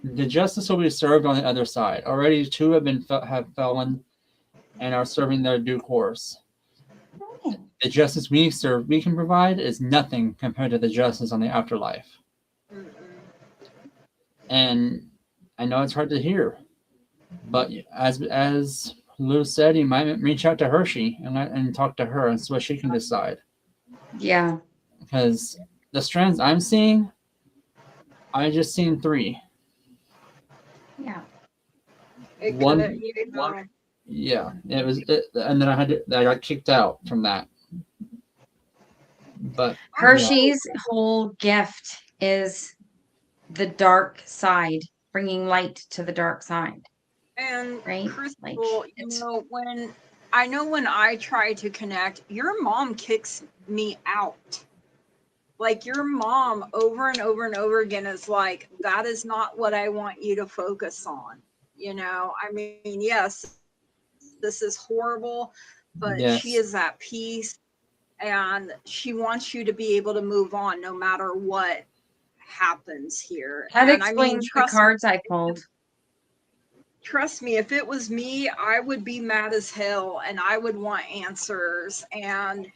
The justice will be served on the other side. Already 2 have fallen and are serving their due course. The justice we can provide is nothing compared to the justice on the afterlife. Mm-mm. And I know it's hard to hear, but as Lou said, you might reach out to Hershey and talk to her and so she can decide. Yeah. Because the strands I'm seeing, I just seen 3. Yeah. One. Yeah, it was, and then I got kicked out from that. But Hershey's whole gift is the dark side, bringing light to the dark side. And right? Crystal, when I try to connect, your mom kicks me out. Like your mom over and over and over again is like, that is not what I want you to focus on. I mean, yes, this is horrible, but she is at peace and she wants you to be able to move on no matter what happens here. That explains the cards I pulled. Trust me, if it was me, I would be mad as hell and I would want answers. And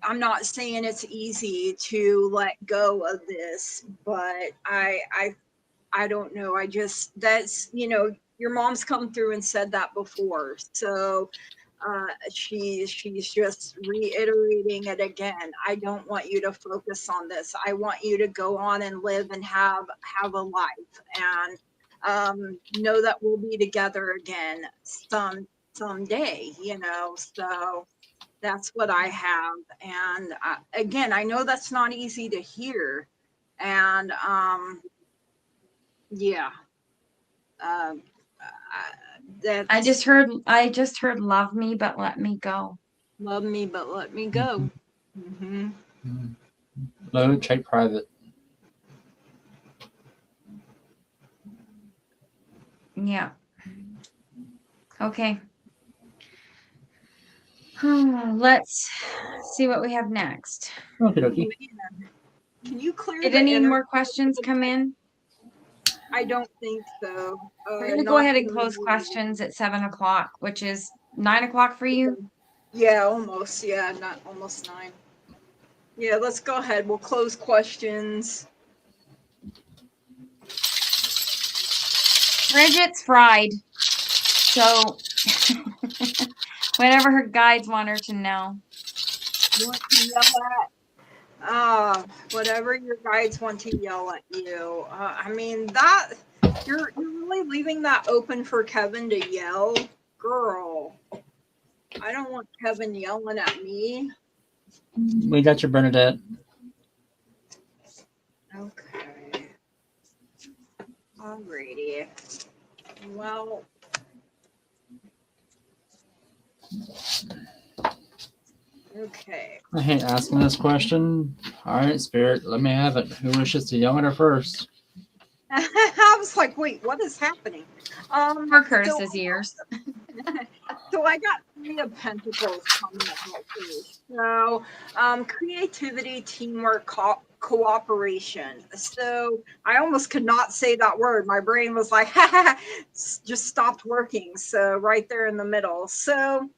I'm not saying it's easy to let go of this, but I don't know. That's, your mom's come through and said that before. So she's just reiterating it again. I don't want you to focus on this. I want you to go on and live and have a life and know that we'll be together again someday, so that's what I have. And again, I know that's not easy to hear. And yeah. I just heard love me, but let me go. Love me, but let me go. Mm-hmm. Low, check private. Yeah. Okay. Let's see what we have next. Okay. Can you clear? Did any more questions come in? I don't think so. We're going to go ahead and close questions at 7:00, which is 9:00 for you. Yeah, almost. Yeah, not almost 9. Yeah, let's go ahead. We'll close questions. Bridget's fried. So whatever her guides want her to know. Want to yell at? Whatever your guides want to yell at you. I mean, that you're really leaving that open for Kevin to yell, girl. I don't want Kevin yelling at me. We got you, Bernadette. Okay. Alrighty. Well. Okay. I hate asking this question. All right, Spirit, let me have it. Who wishes to yell at her first? I was like, wait, what is happening? For Curtis's ears. So I got 3 of Pentacles coming out first. So creativity, teamwork, cooperation. So I almost could not say that word. My brain was like, just stopped working. So right there in the middle. So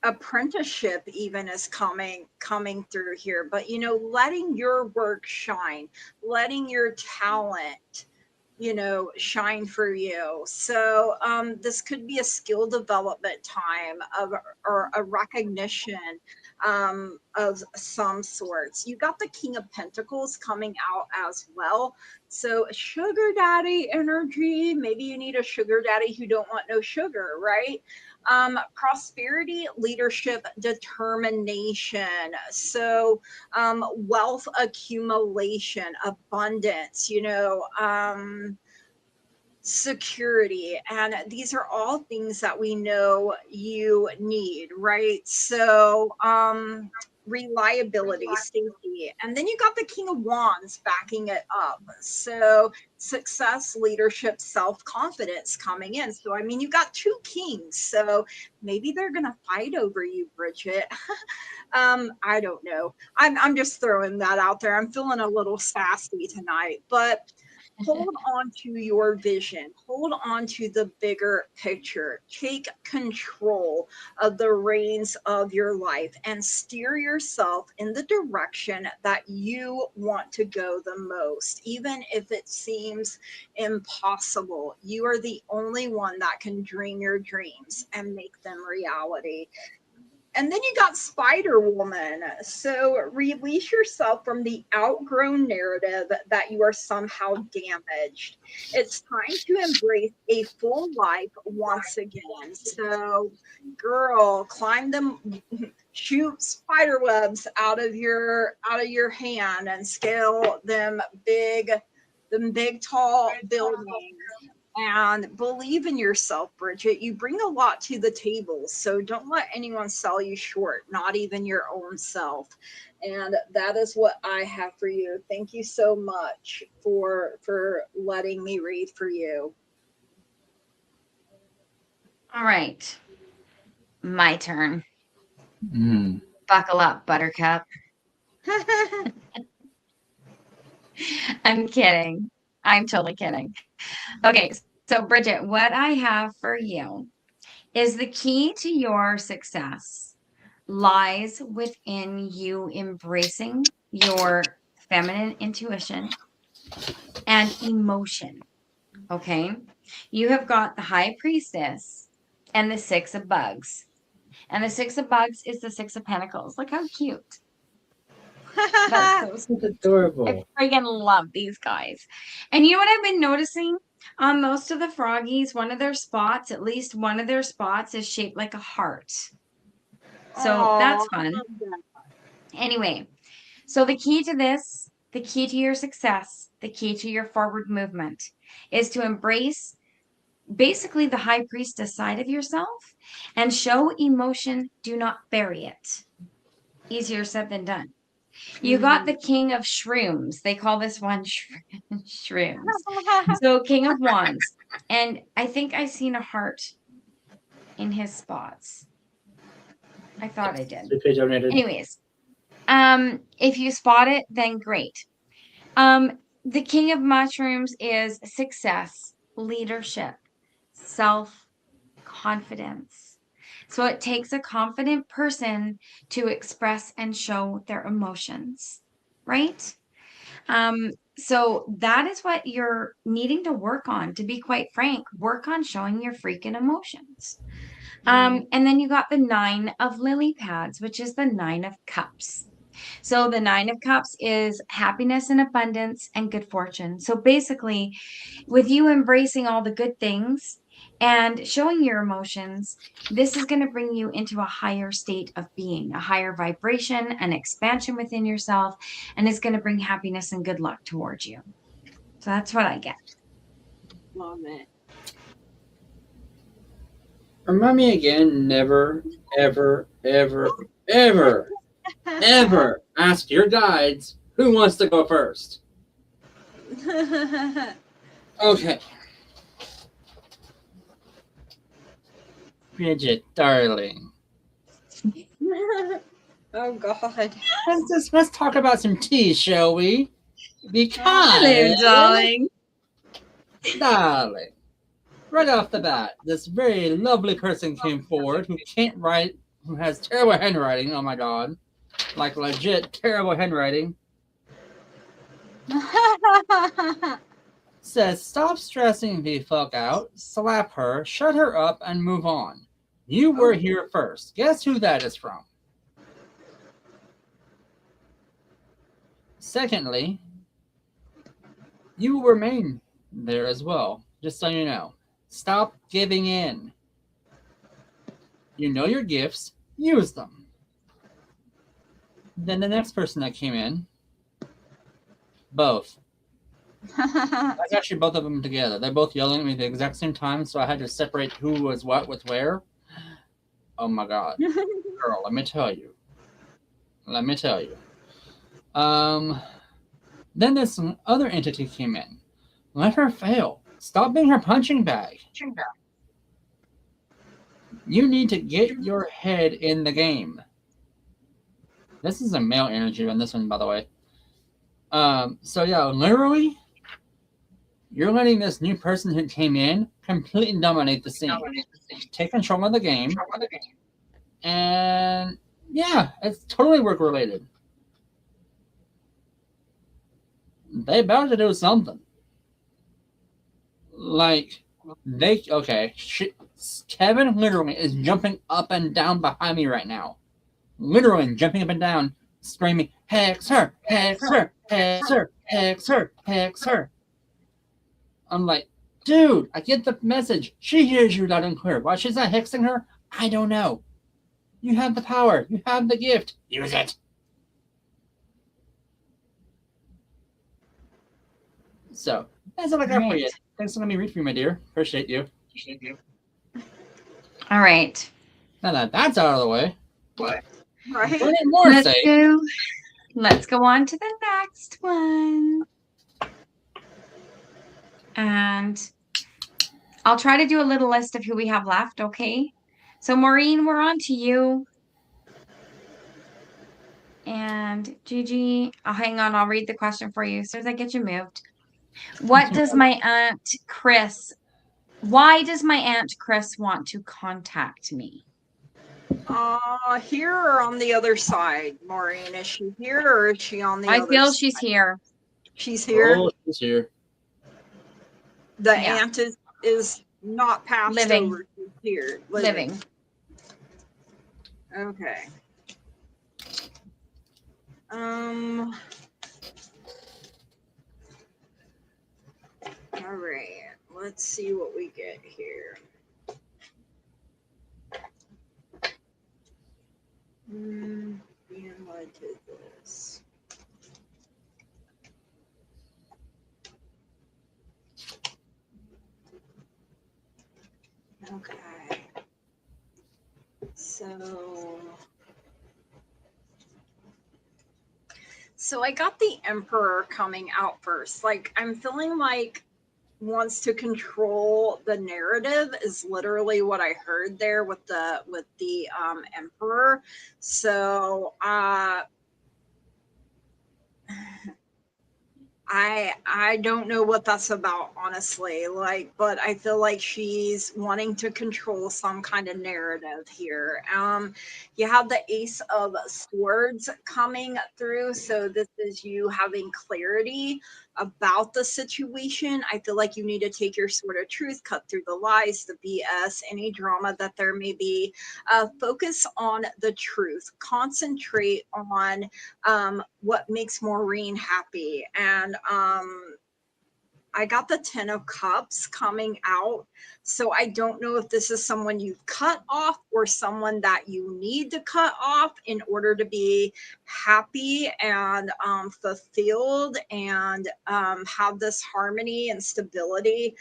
apprenticeship even is coming through here, but you know, letting your work shine, letting your talent, you know, shine for you. So this could be a skill development time of, or a recognition of some sorts. You got the King of Pentacles coming out as well. So sugar daddy energy. Maybe you need a sugar daddy who don't want no sugar, right? Prosperity, leadership, determination. So wealth accumulation, abundance, you know, security. And these are all things that we know you need, right? So reliability, safety. And then you got the King of Wands backing it up. So success, leadership, self-confidence coming in. So I mean, you got 2 kings. So maybe they're gonna fight over you, Bridget. I don't know. I'm just throwing that out there. I'm feeling a little sassy tonight, but hold on to your vision, hold on to the bigger picture, take control of the reins of your life and steer yourself in the direction that you want to go the most, even if it seems impossible. You are the only one that can dream your dreams and make them reality. And then you got Spider Woman. So release yourself from the outgrown narrative that you are somehow damaged. It's time to embrace a full life once again. So, girl, climb them, shoot spider webs out of your hand and scale them big tall buildings. And believe in yourself, Bridget. You bring a lot to the table, so don't let anyone sell you short, not even your own self. And that is what I have for you. Thank you so much for letting me read for you. All right. My turn. Mm. Buckle up, Buttercup. I'm kidding. I'm totally kidding. Okay, so Bridget, what I have for you is the key to your success lies within you embracing your feminine intuition and emotion. Okay, you have got the High Priestess and the Six of Bugs. And the Six of Bugs is the Six of Pentacles. Look how cute. That's so sweet. That's adorable. I friggin' love these guys. And you know what I've been noticing? On most of the froggies, one of their spots, at least one of their spots, is shaped like a heart. So that's fun. Anyway, so the key to this, the key to your success, the key to your forward movement is to embrace basically the high priestess side of yourself and show emotion, do not bury it. Easier said than done. You got the king of shrooms. They call this one shrooms. So king of wands. And I think I seen a heart in his spots. I thought I did. Anyways, if you spot it, then great. The king of mushrooms is success, leadership, self-confidence. So it takes a confident person to express and show their emotions, right? So that is what you're needing to work on, to be quite frank. Work on showing your freaking emotions. And then you got the 9 of lily pads, which is the 9 of cups. So the 9 of cups is happiness and abundance and good fortune. So basically, with you embracing all the good things and showing your emotions, this is going to bring you into a higher state of being, a higher vibration, an expansion within yourself, and it's going to bring happiness and good luck towards you. So that's what I get. Love it. Remind me again, never, ever, ever, ever, ever ask your guides who wants to go first. Okay. Bridget, darling. Oh God. Let's talk about some tea, shall we? Hello, Because, darling. darling, right off the bat, this very lovely person came forward who can't write, who has terrible handwriting. Oh my God, like legit terrible handwriting. Says, stop stressing the fuck out, slap her, shut her up, and move on. You were here first. Guess who that is from? Secondly, you will remain there as well, just so you know. Stop giving in. You know your gifts, use them. Then the next person that came in, both. That's actually both of them together. They're both yelling at me at the exact same time, so I had to separate who was what with where. Oh my God. Girl, let me tell you. Let me tell you. Then this other entity came in. Let her fail. Stop being her punching bag. You need to get your head in the game. This is a male energy on this one, by the way. So yeah, literally, you're letting this new person who came in completely dominate the scene. Take control of the game. And yeah, it's totally work related. They about to do something. Like, Kevin literally is jumping up and down behind me right now. Literally jumping up and down, screaming, hex her, hex her, hex her, hex her, hex her. I'm like, dude, I get the message. She hears you loud and clear. Why she's not hexing her, I don't know. You have the power. You have the gift. Use it. So, that's all I got for you. Thanks for letting me read for you, my dear. Appreciate you. All right. Now that that's out of the way, Right. what more say? Let's go on to the next one. And I'll try to do a little list of who we have left, okay? So Maureen, we're on to you. And GiGi, hang on, I'll read the question for you as soon as I get you moved. What does my Aunt Chris, why does my Aunt Chris want to contact me? Here or on the other side, Maureen? Is she here or is she on the other side? I feel she's here. She's here? Oh, she's here. The aunt is not passed over. She's here. Living. Okay. All right. Let's see what we get here. Being led to this. Okay. So I got the Emperor coming out first. Like, I'm feeling like wants to control the narrative is literally what I heard there with the Emperor. So I don't know what that's about, honestly. Like, but I feel like she's wanting to control some kind of narrative here. You have the Ace of Swords coming through, so this is you having clarity about the situation. I feel like you need to take your sword of truth, cut through the lies, the BS, any drama that there may be. Focus on the truth. Concentrate on what makes Maureen happy. And I got the 10 of Cups coming out. So I don't know if this is someone you've cut off or someone that you need to cut off in order to be happy and fulfilled and have this harmony and stability.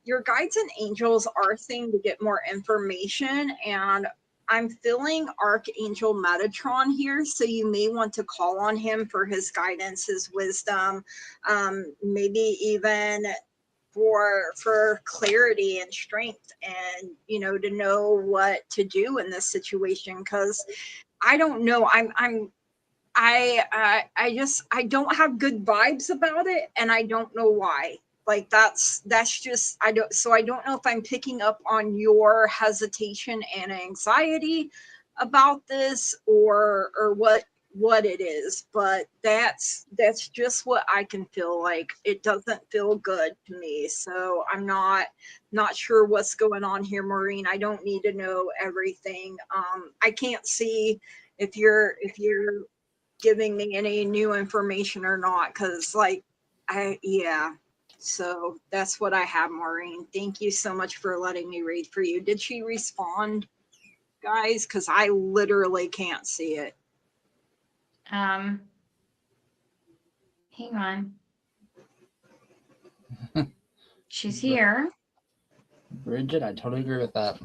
Your guides and angels are saying to get more information, and I'm feeling Archangel Metatron here, so you may want to call on him for his guidance, his wisdom, maybe even for clarity and strength, and to know what to do in this situation. Because I don't know, I don't have good vibes about it, and I don't know why. Like, that's just, I don't know if I'm picking up on your hesitation and anxiety about this, or what it is, but that's just what I can feel like. It doesn't feel good to me, so I'm not sure what's going on here, Maureen. I don't need to know everything. I can't see if you're giving me any new information or not, because so that's what I have, Maureen. Thank you so much for letting me read for you. Did she respond, guys? Because I literally can't see it. Hang on. She's here. Bridget, I totally agree with that.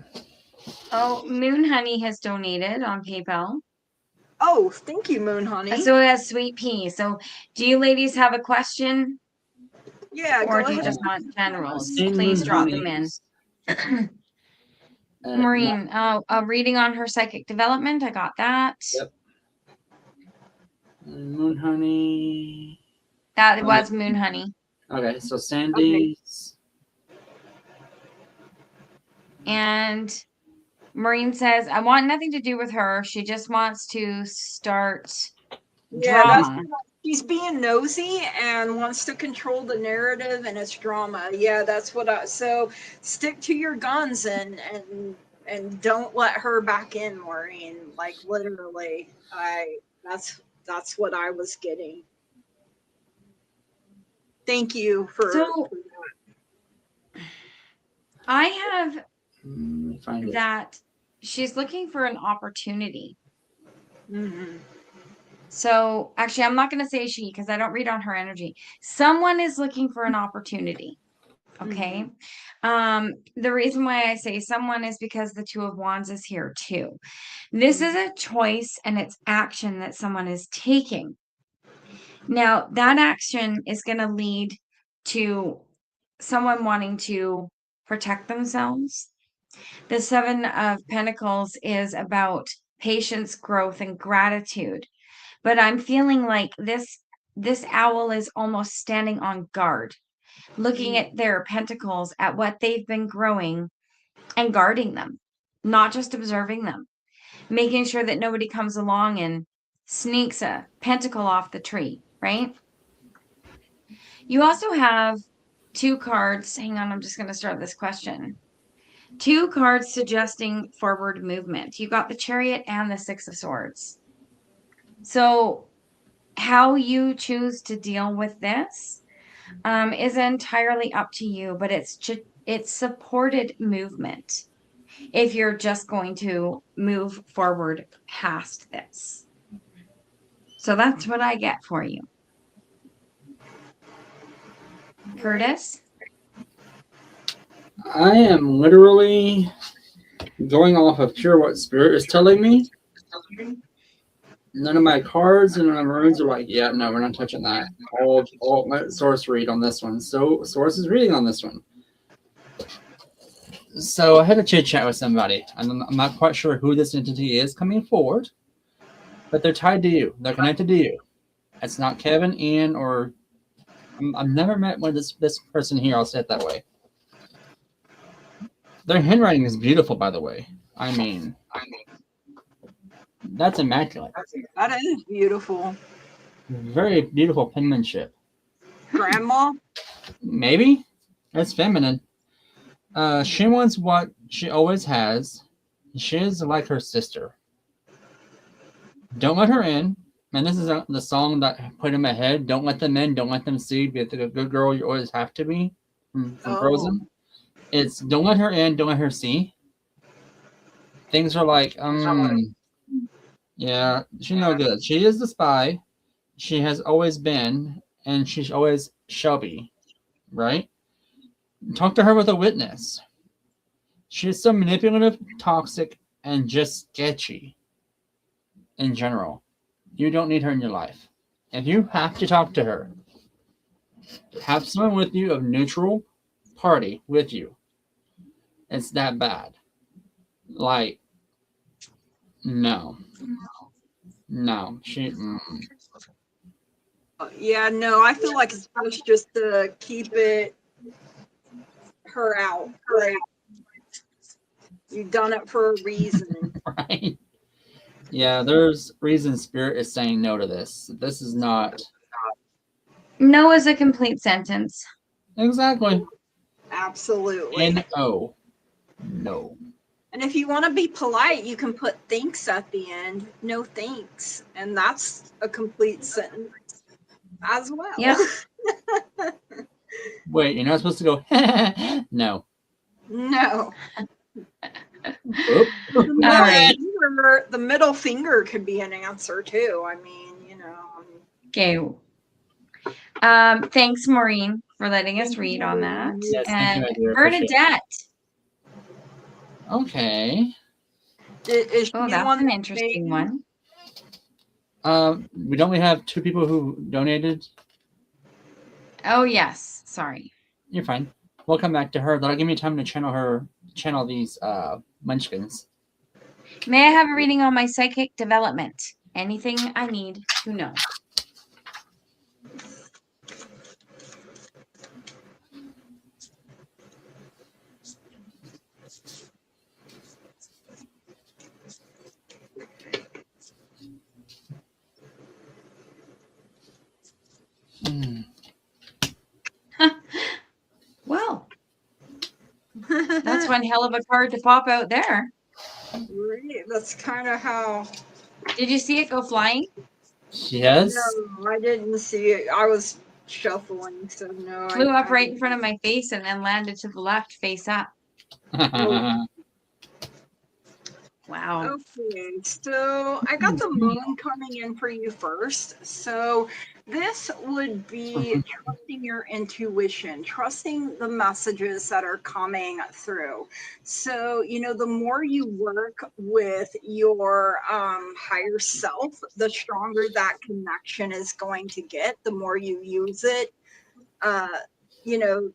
Oh, Moon Honey has donated on PayPal. Oh, thank you, Moon Honey. So that's Sweet Pea. So do you ladies have a question? Yeah, or go do you ahead. just want generals? Same Please Moon drop Honey. them in. Maureen, a reading on her psychic development. I got that. Yep. Moon Honey. That was Moon Honey. Okay, so Sandy's. And Maureen says, I want nothing to do with her. She just wants to start drama. She's being nosy and wants to control the narrative, and it's drama. Yeah, that's what so stick to your guns and don't let her back in, Maureen. Like, literally. That's what I was getting. Thank you for that. I have Find that she's looking for an opportunity. Mm-hmm. So actually, I'm not going to say she, because I don't read on her energy. Someone is looking for an opportunity. Okay. The reason why I say someone is because the Two of Wands is here too. This is a choice and it's action that someone is taking. Now, that action is going to lead to someone wanting to protect themselves. The Seven of Pentacles is about patience, growth, and gratitude. But I'm feeling like this owl is almost standing on guard, looking at their pentacles, at what they've been growing and guarding them, not just observing them, making sure that nobody comes along and sneaks a pentacle off the tree, right? You also have two cards. Hang on, I'm just going to start this question. Two cards suggesting forward movement. You got the Chariot and the Six of Swords. So how you choose to deal with this is entirely up to you, but it's supported movement if you're just going to move forward past this. So that's what I get for you. Curtis? I am literally going off of pure what Spirit is telling me. None of my cards and none of my runes are like, yeah, no, we're not touching that. All my source read on this one. So source is reading on this one. So I had a chit chat with somebody, and I'm not quite sure who this entity is coming forward, but they're tied to you. They're connected to you. It's not Kevin, Ian, or I've never met one of this person here. I'll say it that way. Their handwriting is beautiful, by the way. I mean, that's immaculate. That is beautiful. Very beautiful penmanship. Grandma? Maybe it's feminine. She wants what she always has. She is like her sister. Don't let her in. And this is the song that I put in my head. Don't let them in. Don't let them see. Be the good girl you always have to be. From Frozen. It's don't let her in. Don't let her see. Things are like, yeah, she's no good. She is the spy. She has always been, and she always shall be. Right? Talk to her with a witness. She is so manipulative, toxic, and just sketchy in general. You don't need her in your life. If you have to talk to her, have someone with you of neutral party with you. It's that bad. Like, no. No. Yeah, no, I feel like it's best just to keep her out. Like, you've done it for a reason. Right? Yeah, there's reason Spirit is saying no to this. This is not. No is a complete sentence. Exactly. Absolutely. N-O. No. And if you want to be polite, you can put thanks at the end. No thanks. And that's a complete sentence as well. Yeah. Wait, you're not supposed to go, no. No. The middle finger could be an answer too. I mean, you know. Okay. Thanks, Maureen, for letting us read on that. Yes, and thank you, Bernadette. Okay. Is oh, that's an interesting one. We don't have two people who donated. Oh, yes. Sorry. You're fine. We'll come back to her. That'll give me time to channel these munchkins. May I have a reading on my psychic development? Anything I need to know. Well, that's one hell of a card to pop out there. Right, that's kind of how. Did you see it go flying? Yes. No, I didn't see it. I was shuffling, so no. Flew up right in front of my face and then landed to the left, face up. Wow. Okay, so I got the moon coming in for you first. So this would be trusting your intuition, trusting the messages that are coming through. So, you know, the more you work with your higher self, the stronger that connection is going to get, the more you use it. You know,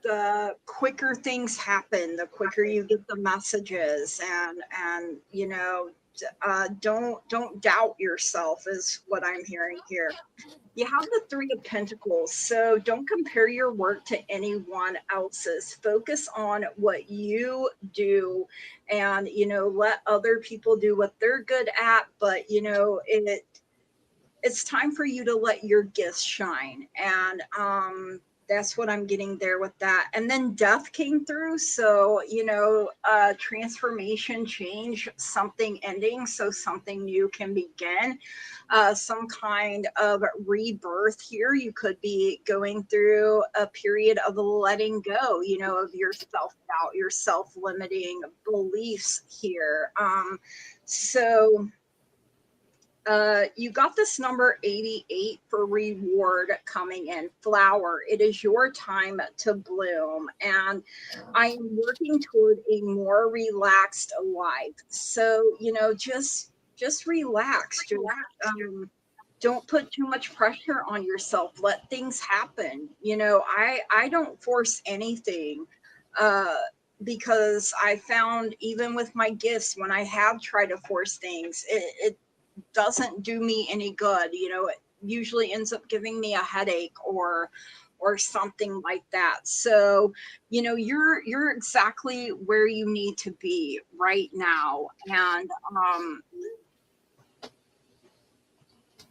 the quicker things happen, the quicker you get the messages, and you know, don't doubt yourself is what I'm hearing here. You have the Three of Pentacles, so don't compare your work to anyone else's. Focus on what you do, and you know, let other people do what they're good at. But you know, it's time for you to let your gifts shine, and that's what I'm getting there with that. And then death came through. So, you know, transformation, change, something ending so something new can begin. Some kind of rebirth here. You could be going through a period of letting go, you know, of your self-doubt, your self-limiting beliefs here. You got this number 88 for reward coming in. Flower, it is your time to bloom. And I am working toward a more relaxed life. So, you know, just relax. Don't put too much pressure on yourself. Let things happen. You know, I don't force anything. Because I found even with my gifts, when I have tried to force things, it doesn't do me any good. You know, usually ends up giving me a headache or something like that. So, you know, you're exactly where you need to be right now. And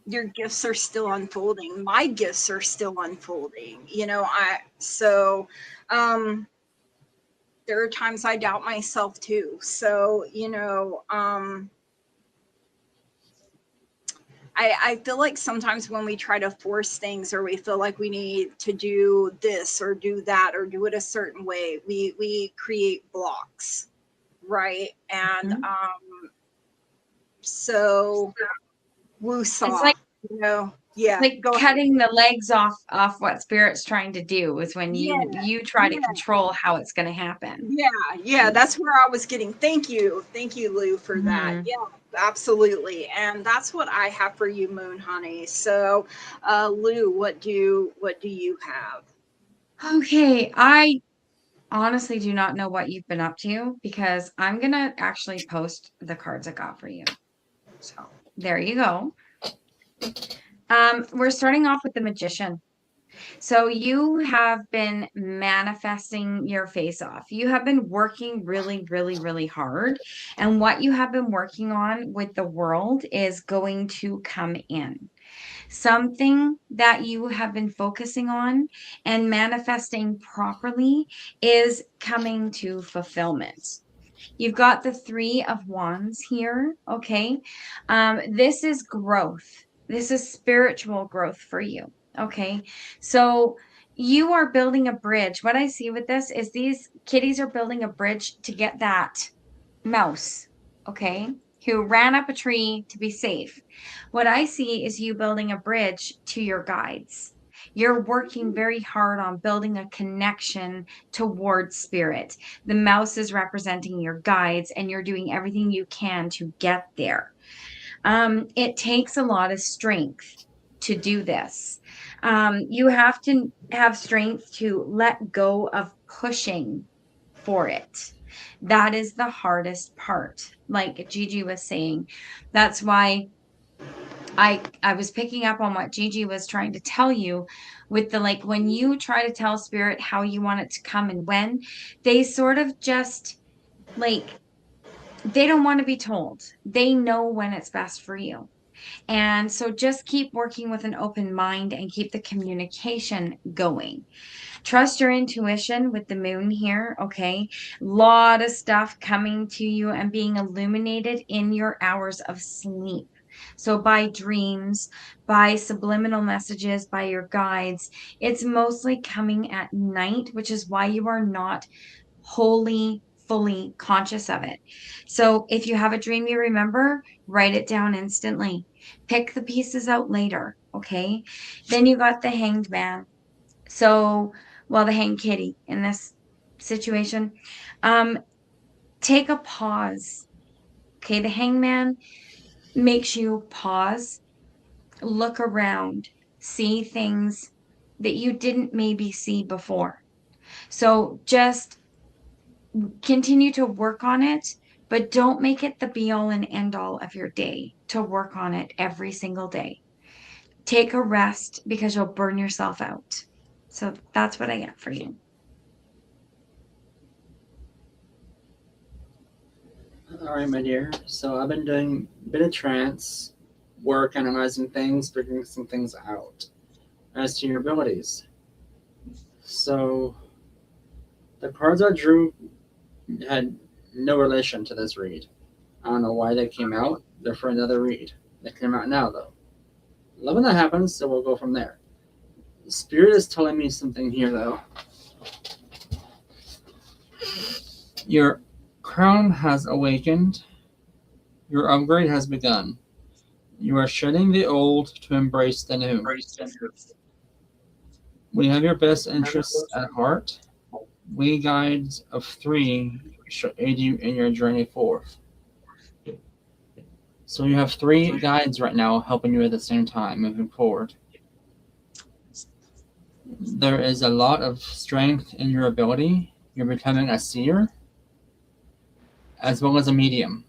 your gifts are still unfolding. My gifts are still unfolding. You know, there are times I doubt myself too. So, you know, I feel like sometimes when we try to force things, or we feel like we need to do this or do that or do it a certain way, we create blocks, right? And so It's woosah, like you know, yeah, go ahead. cutting the legs off what spirit's trying to do is when Yeah, you try to yeah. control how it's going to happen. Yeah, that's where I was getting. Thank you, Lou, for that. Mhm. Yeah, absolutely, and that's what I have for you, Moon Honey. So, Lou, what do you have? Okay, I honestly do not know what you've been up to because I'm gonna actually post the cards I got for you. So there you go. We're starting off with the Magician. So you have been manifesting your face off. You have been working really, really, really hard. And what you have been working on with the world is going to come in. Something that you have been focusing on and manifesting properly is coming to fulfillment. You've got the Three of Wands here, okay? This is growth. This is spiritual growth for you, okay? So you are building a bridge. What I see with this is these kitties are building a bridge to get that mouse, okay, who ran up a tree to be safe. What I see is you building a bridge to your guides. You're working very hard on building a connection towards spirit. The mouse is representing your guides, and you're doing everything you can to get there. It takes a lot of strength to do this. You have to have strength to let go of pushing for it. That is the hardest part. Like GiGi was saying, that's why I was picking up on what GiGi was trying to tell you with the like when you try to tell spirit how you want it to come and when, they sort of just like they don't want to be told. They know when it's best for you. And so just keep working with an open mind and keep the communication going. Trust your intuition with the moon here, okay? Lot of stuff coming to you and being illuminated in your hours of sleep. So by dreams, by subliminal messages, by your guides, it's mostly coming at night, which is why you are not wholly fully conscious of it. So if you have a dream you remember, write it down instantly. Pick the pieces out later, okay? Then you got the Hanged Man. So, well, the Hanged Kitty in this situation. Take a pause. Okay, the Hangman makes you pause, look around, see things that you didn't maybe see before. So just continue to work on it, but don't make it the be all and end all of your day to work on it every single day. Take a rest because you'll burn yourself out. So that's what I get for you. All right, my dear. So I've been doing a bit of trance work, analyzing things, figuring some things out as to your abilities. So the cards I drew had no relation to this read. I don't know why they came out. They're for another read. They came out now, though. Love when that happens, so we'll go from there. Spirit is telling me something here, though. Your crown has awakened. Your upgrade has begun. You are shedding the old to embrace the new. We have your best interests at heart. We guides of three shall aid you in your journey forth. So you have three guides right now helping you at the same time moving forward. There is a lot of strength in your ability. You're becoming a seer as well as a medium.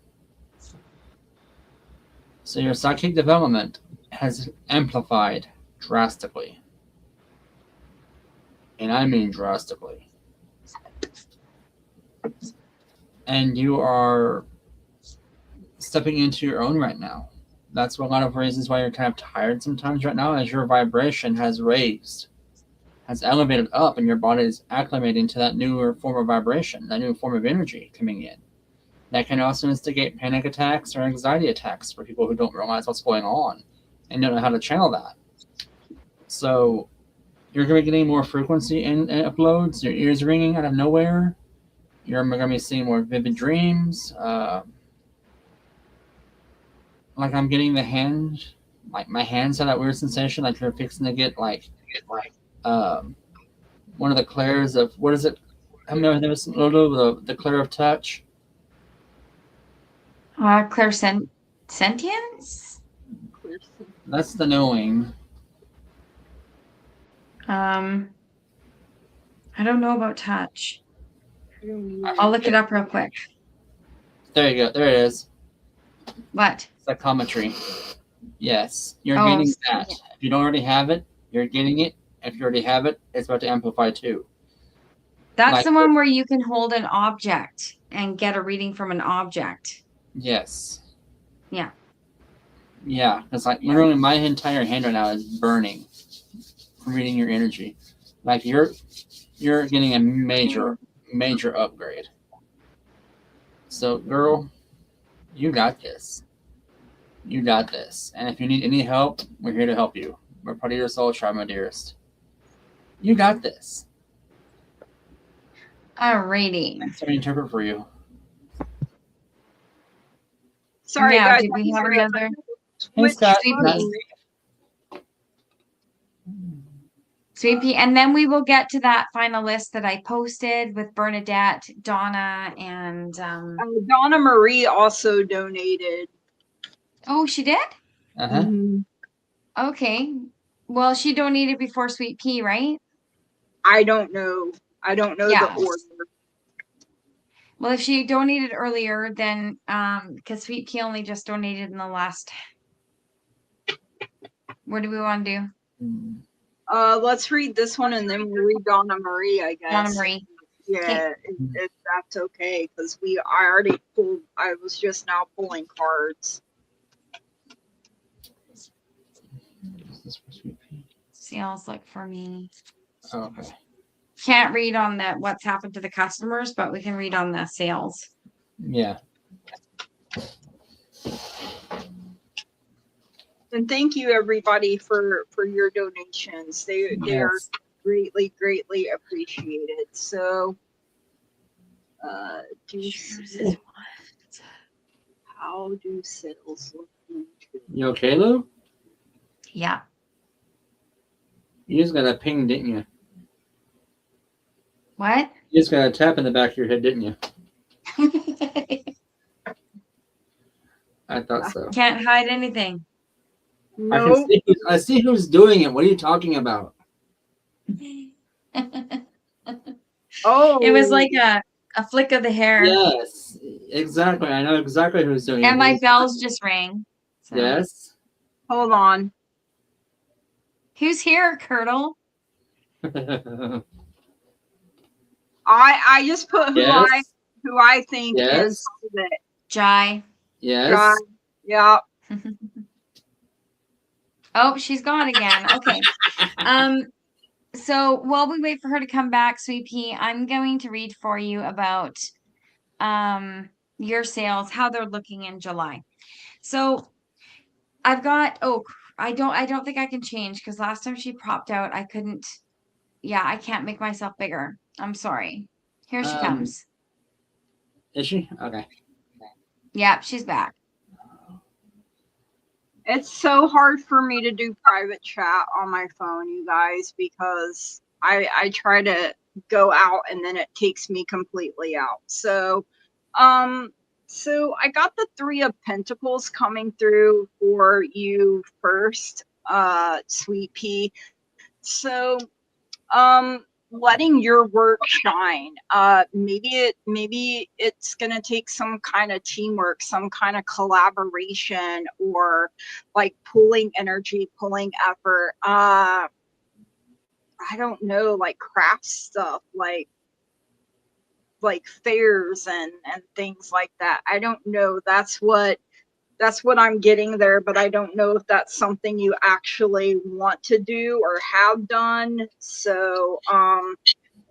So your psychic development has amplified drastically. And I mean drastically. And you are stepping into your own right now. That's a lot of reasons why you're kind of tired sometimes right now, as your vibration has raised, has elevated up, and your body is acclimating to that newer form of vibration, that new form of energy coming in. That can also instigate panic attacks or anxiety attacks for people who don't realize what's going on and don't know how to channel that. So you're going to be getting more frequency in uploads. Your ears ringing out of nowhere. You're going to be seeing more vivid dreams. Like I'm getting the hand, like my hands have that weird sensation, like you're fixing to get like one of the clairs of, what is it? I mean, there was the clair of touch. Clairsentience? That's the knowing. I don't know about touch. I don't know. I'll look it up real quick. There you go. There it is. What? Psychometry. Yes, you're Oh, getting that. If you don't already have it, you're getting it. If you already have it, it's about to amplify too. That's Like- the one where you can hold an object and get a reading from an object. Yes. Yeah. Yeah, it's like literally my entire hand right now is burning from reading your energy. Like you're getting a major upgrade. So, girl, you got this. You got this. And if you need any help, we're here to help you. We're part of your soul tribe, my dearest. You got this. Alrighty. Let me interpret for you. Sorry, Now, guys. did we I'm have sorry. another? Hey, Scott. Sweet pea. And then we will get to that final list that I posted with Bernadette, Donna, and Donna Marie also donated. oh, she did? Uh-huh. Okay. Well, she donated before Sweet Pea, right? I don't know. I don't know Yeah. the order. Well, if she donated earlier, then because Sweet Pea only just donated in the last. What do we want to do? Let's read this one and then we'll read Donna Marie, I guess. Donna Marie. Yeah, if that's okay, because I already pulled. I was just now pulling cards. Is this for Sweet Pea? Sales look for me. Oh, okay. Can't read on the what's happened to the customers, but we can read on the sales. Yeah. And thank you everybody for your donations. They are Yes. greatly appreciated. So how do sales look into? You okay, Lou? Yeah. You just got a ping, didn't you? What? You just got a tap in the back of your head, didn't you? I thought so. Can't hide anything. No, I see who's doing it. What are you talking about? oh, It was like a flick of the hair. Yes, exactly. I know exactly who's doing And it. my bells just rang. So. Yes. hold on. Who's here, Curdle? I just put who Yes. I think Yes. is it. Jai. Yes. Yeah. Oh, she's gone again. Okay. So while we wait for her to come back, Sweet Pea, I'm going to read for you about your sales, how they're looking in July. So I've got I don't think I can change because last time she popped out, I couldn't. Yeah, I can't make myself bigger. I'm sorry. Here she comes. Is she? Okay. Yeah, she's back. It's so hard for me to do private chat on my phone, you guys, because I try to go out and then it takes me completely out. So I got the 3 of Pentacles coming through for you first, Sweet Pea. So letting your work shine. Maybe it's gonna take some kind of teamwork, some kind of collaboration, or like pulling energy, pulling effort. I don't know, like craft stuff, like fairs and things like that. I don't know. That's what I'm getting there, but I don't know if that's something you actually want to do or have done. So,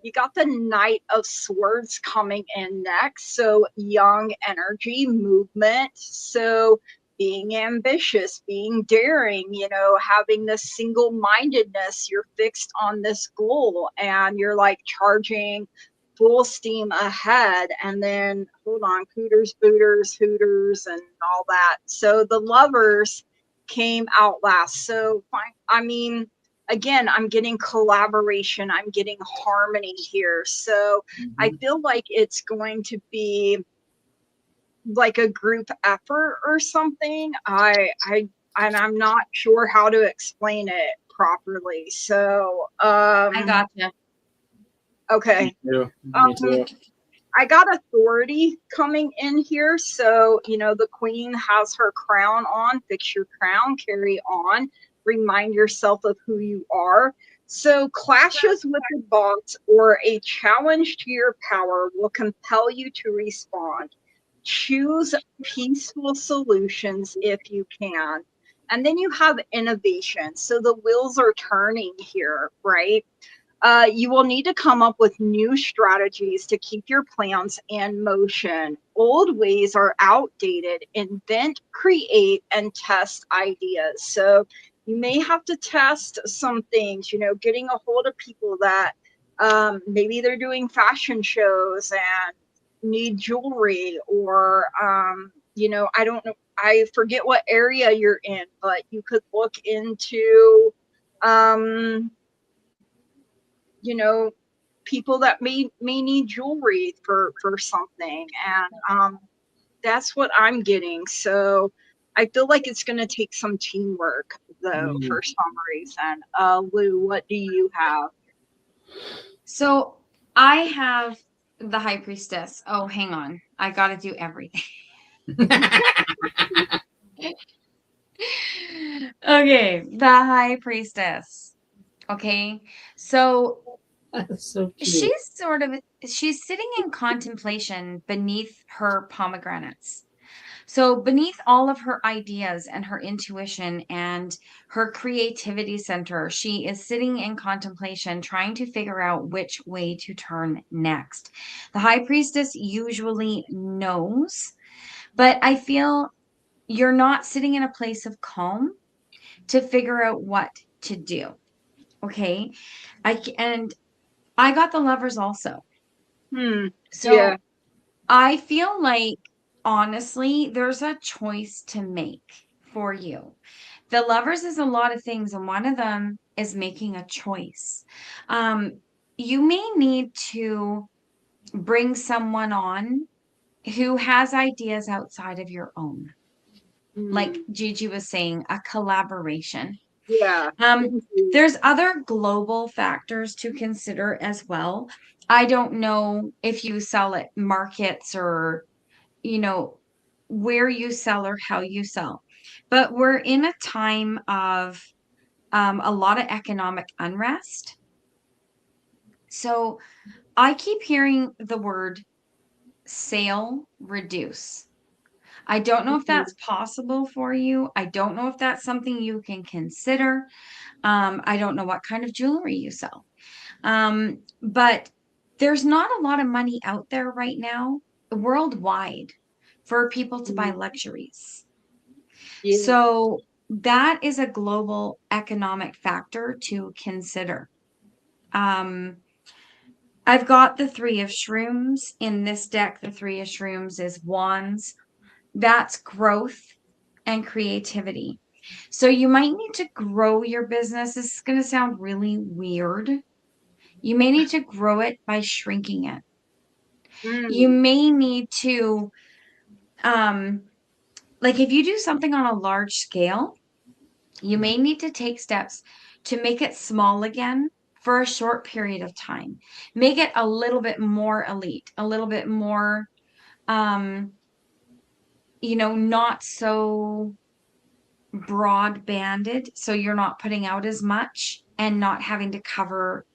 you got the Knight of Swords coming in next. So young energy, movement. So being ambitious, being daring, you know, having this single mindedness. You're fixed on this goal and you're like charging full steam ahead. And then hold on, Hooters, Booters, Hooters, and all that. So the Lovers came out last. So fine. I mean, again, I'm getting collaboration, I'm getting harmony here. So I feel like it's going to be like a group effort or something. And I'm not sure how to explain it properly. So I gotcha. okay. Me too. I got authority coming in here. So, you know, the queen has her crown on, fix your crown, carry on, remind yourself of who you are. So, clashes with the boss or a challenge to your power will compel you to respond. Choose peaceful solutions if you can. And then you have innovation. So, the wheels are turning here, right? You will need to come up with new strategies to keep your plans in motion. Old ways are outdated. Invent, create, and test ideas. So you may have to test some things, you know, getting a hold of people that maybe they're doing fashion shows and need jewelry, or, you know, I don't know. I forget what area you're in, but you could look into, you know, people that may need jewelry for something, and that's what I'm getting. So I feel like it's going to take some teamwork though for some reason. Lou, what do you have? So I have the High Priestess. Oh, hang on. I got to do everything. Okay, the High Priestess. Okay, so That's so cute. she's sitting in contemplation beneath her pomegranates. So beneath all of her ideas and her intuition and her creativity center, she is sitting in contemplation, trying to figure out which way to turn next. The High Priestess usually knows, but I feel you're not sitting in a place of calm to figure out what to do. Okay. And I got the Lovers also. Yeah. So I feel like, honestly, there's a choice to make for you. The Lovers is a lot of things, and one of them is making a choice. You may need to bring someone on who has ideas outside of your own. Like Gigi was saying, a collaboration. Yeah. There's other global factors to consider as well. I don't know if you sell at markets or, you know, where you sell or how you sell, but we're in a time of a lot of economic unrest. So I keep hearing the word sale reduce. I don't know if that's possible for you. I don't know if that's something you can consider. I don't know what kind of jewelry you sell. But there's not a lot of money out there right now worldwide for people to buy luxuries. Yeah. So that is a global economic factor to consider. I've got the Three of Shrooms in this deck. The Three of Shrooms is wands. That's growth and creativity. So you might need to grow your business. This is going to sound really weird. You may need to grow it by shrinking it. You may need to, like if you do something on a large scale, you may need to take steps to make it small again for a short period of time. Make it a little bit more elite, a little bit more, not so broad banded. So you're not putting out as much and not having to cover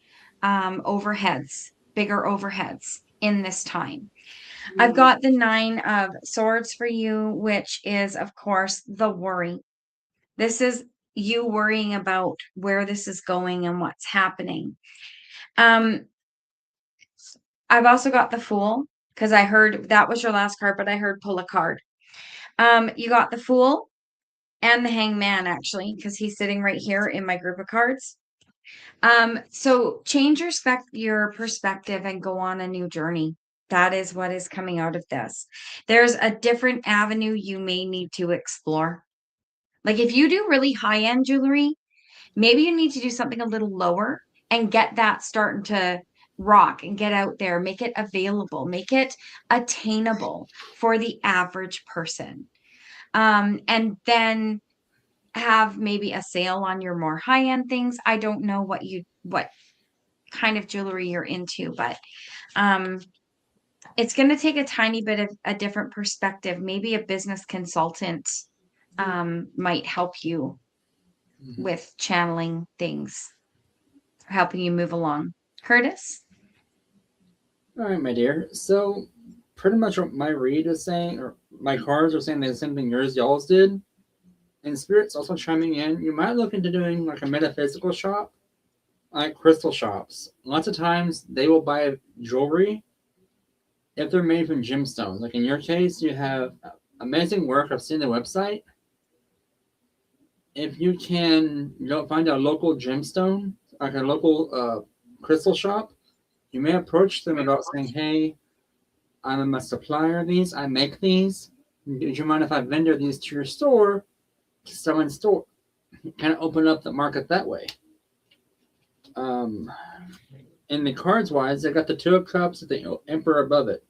bigger overheads in this time. I've got the 9 of Swords for you, which is, of course, the worry. This is you worrying about where this is going and what's happening. I've also got the Fool, because I heard that was your last card, but I heard pull a card. You got the Fool and the Hangman, actually, because he's sitting right here in my group of cards. So change your perspective and go on a new journey. That is what is coming out of this. There's a different avenue you may need to explore. Like if you do really high-end jewelry, maybe you need to do something a little lower and get that starting to rock and get out there, make it available, make it attainable for the average person. And then have maybe a sale on your more high-end things. I don't know what kind of jewelry you're into, but it's going to take a tiny bit of a different perspective. Maybe a business consultant might help you with channeling things, helping you move along. Curtis? All right, my dear. So pretty much what my read is saying, or my cards are saying the same thing y'all's did. And Spirit's also chiming in. You might look into doing like a metaphysical shop, like crystal shops. Lots of times they will buy jewelry if they're made from gemstones. Like in your case, you have amazing work. I've seen the website. If you can find a local gemstone, like a local crystal shop, you may approach them about saying, hey, I'm a supplier of these. I make these. Would you mind if I vendor these to your store? To someone's store. Kind of open up the market that way. In the cards wise, I got the 2 of Cups with the Emperor above it.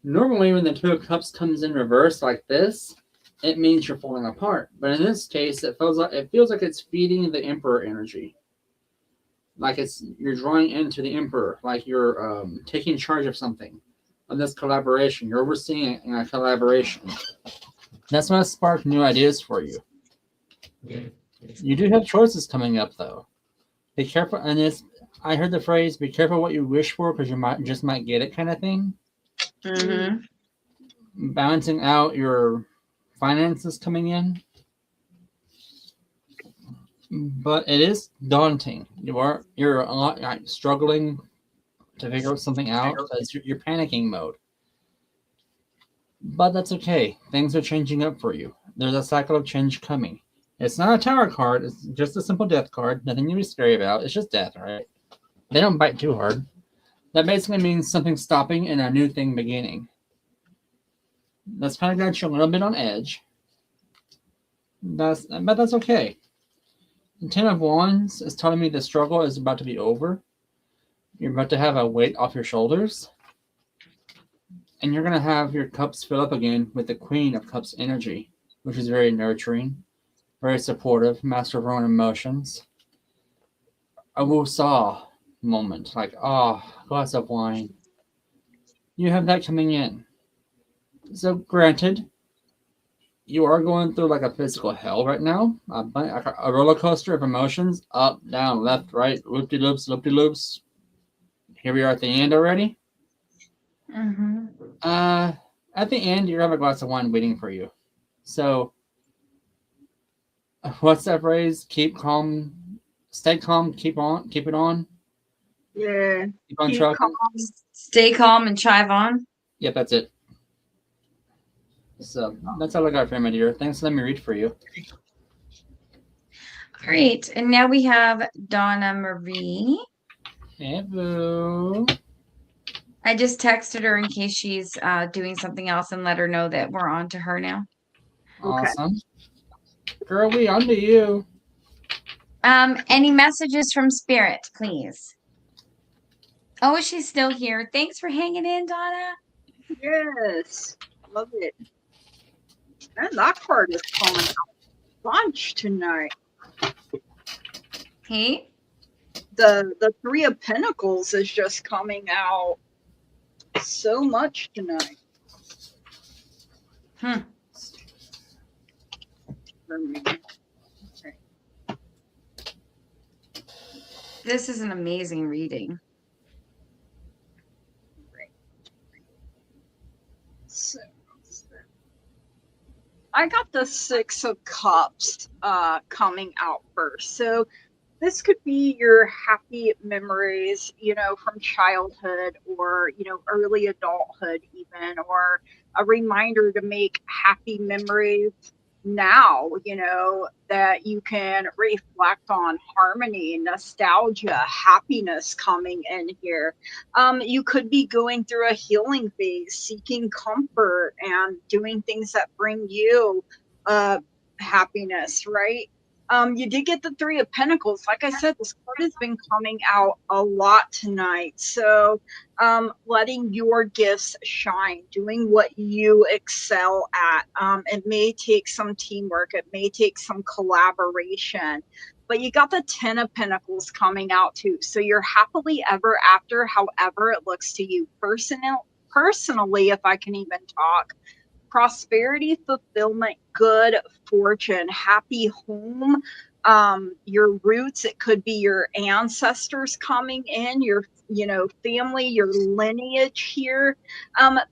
Normally, when the 2 of Cups comes in reverse like this, it means you're falling apart. But in this case, it feels like it's feeding the Emperor energy. Like you're drawing into the Emperor, like you're taking charge of something. On this collaboration, you're overseeing a collaboration. That's going to spark new ideas for you. You do have choices coming up, though. Be careful, and I heard the phrase, be careful what you wish for because you might get it kind of thing. Mm-hmm. Balancing out your finances coming in. But it is daunting. You're a lot struggling to figure something out because you're panicking mode. But that's okay. Things are changing up for you. There's a cycle of change coming. It's not a tower card. It's just a simple death card. Nothing to be scary about. It's just death, right? They don't bite too hard. That basically means something stopping and a new thing beginning. That's kind of got you a little bit on edge. But that's okay. The 10 of Wands is telling me the struggle is about to be over. You're about to have a weight off your shoulders. And you're going to have your cups fill up again with the Queen of Cups energy, which is very nurturing, very supportive, master of our own emotions. A woo-saw moment, like, glass of wine. You have that coming in. So, granted, you are going through like a physical hell right now, a roller coaster of emotions, up, down, left, right, loop-de-loops, loop-de-loops. Here we are at the end already. Mm-hmm. At the end, you have a glass of wine waiting for you. So, what's that phrase? Keep calm, stay calm, keep it on. Yeah. Keep on trucking. Stay calm and chive on. Yep, that's it. So that's all I got for you, my dear. Thanks for letting me read for you. All right, and now we have Donna Marie. Hey, boo. I just texted her in case she's doing something else and let her know that we're on to her now. Awesome. Okay. Girl, we on to you. Any messages from Spirit, please? Oh, she's still here. Thanks for hanging in, Donna. Yes. Love it. And that card is coming out bunch tonight. Hey? the Three of Pentacles is just coming out so much tonight for me. Okay. This is an amazing reading. Great. So I got the Six of Cups coming out first. So this could be your happy memories, you know, from childhood or, you know, early adulthood even, or a reminder to make happy memories now, you know, that you can reflect on harmony, nostalgia, happiness coming in here. You could be going through a healing phase, seeking comfort and doing things that bring you happiness, right? You did get the Three of Pentacles. Like I said, this card has been coming out a lot tonight. So letting your gifts shine, doing what you excel at. It may take some teamwork, it may take some collaboration, but you got the Ten of Pentacles coming out too. So you're happily ever after, however it looks to you. Personally, if I can even talk, prosperity, fulfillment, good fortune, happy home, your roots. It could be your ancestors coming in, your, you know, family, your lineage here.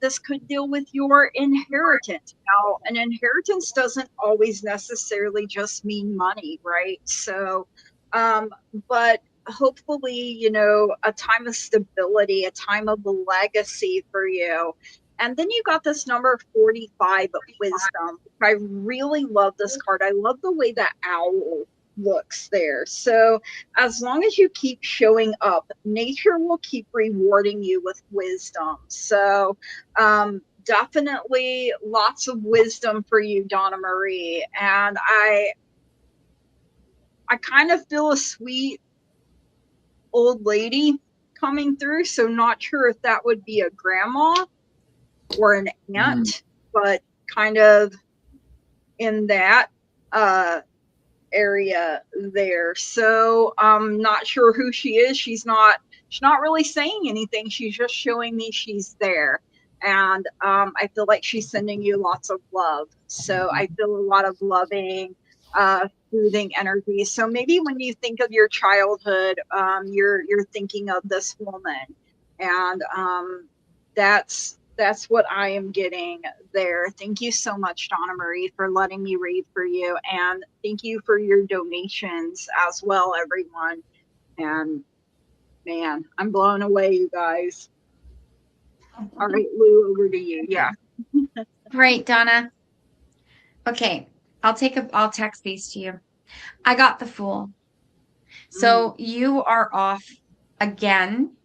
This could deal with your inheritance. Now, an inheritance doesn't always necessarily just mean money, right? So, but hopefully, you know, a time of stability, a time of legacy for you. And then you got this number 45 of wisdom. I really love this card. I love the way that owl looks there. So as long as you keep showing up, nature will keep rewarding you with wisdom. So definitely lots of wisdom for you, Donna Marie. And I kind of feel a sweet old lady coming through. So not sure if that would be a grandma or an aunt, but kind of in that area there. So I'm not sure who she is. She's not really saying anything. She's just showing me she's there. And I feel like she's sending you lots of love. So I feel a lot of loving, soothing energy. So maybe when you think of your childhood, you're thinking of this woman. And that's what I am getting there. Thank you so much, Donna Marie, for letting me read for you. And thank you for your donations as well, everyone. And man, I'm blown away, you guys. All right, Lou, over to you. Yeah. Right, Donna. Okay, I'll text these to you. I got the Fool. So you are off again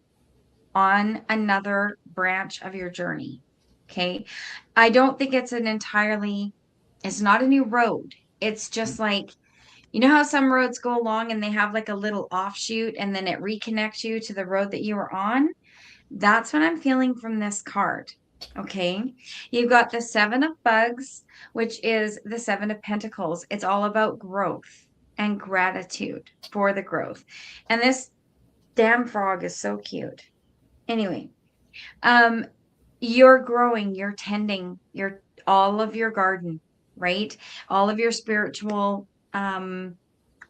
on another branch of your journey. Okay. I don't think it's it's not a new road. It's just like, you know how some roads go along and they have like a little offshoot and then it reconnects you to the road that you were on? That's what I'm feeling from this card. Okay. You've got the Seven of Bugs, which is the Seven of Pentacles. It's all about growth and gratitude for the growth. And this damn frog is so cute. Anyway, you're growing, you're tending all of your garden, right? All of your spiritual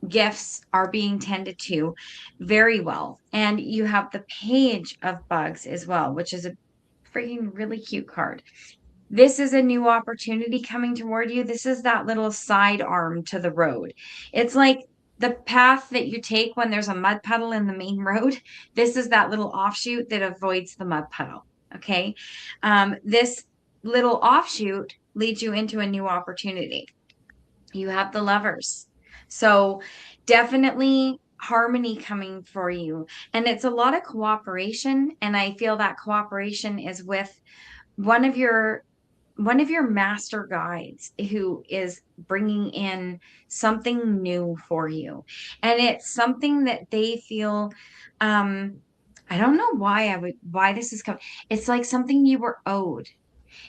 gifts are being tended to very well. And you have the Page of Bugs as well, which is a freaking really cute card. This is a new opportunity coming toward you. This is that little side arm to the road. It's like the path that you take when there's a mud puddle in the main road. This is that little offshoot that avoids the mud puddle. Okay. This little offshoot leads you into a new opportunity. You have the Lovers. So definitely harmony coming for you. And it's a lot of cooperation. And I feel that cooperation is with one of your master guides who is bringing in something new for you. And it's something that they feel, I don't know why this is coming. It's like something you were owed.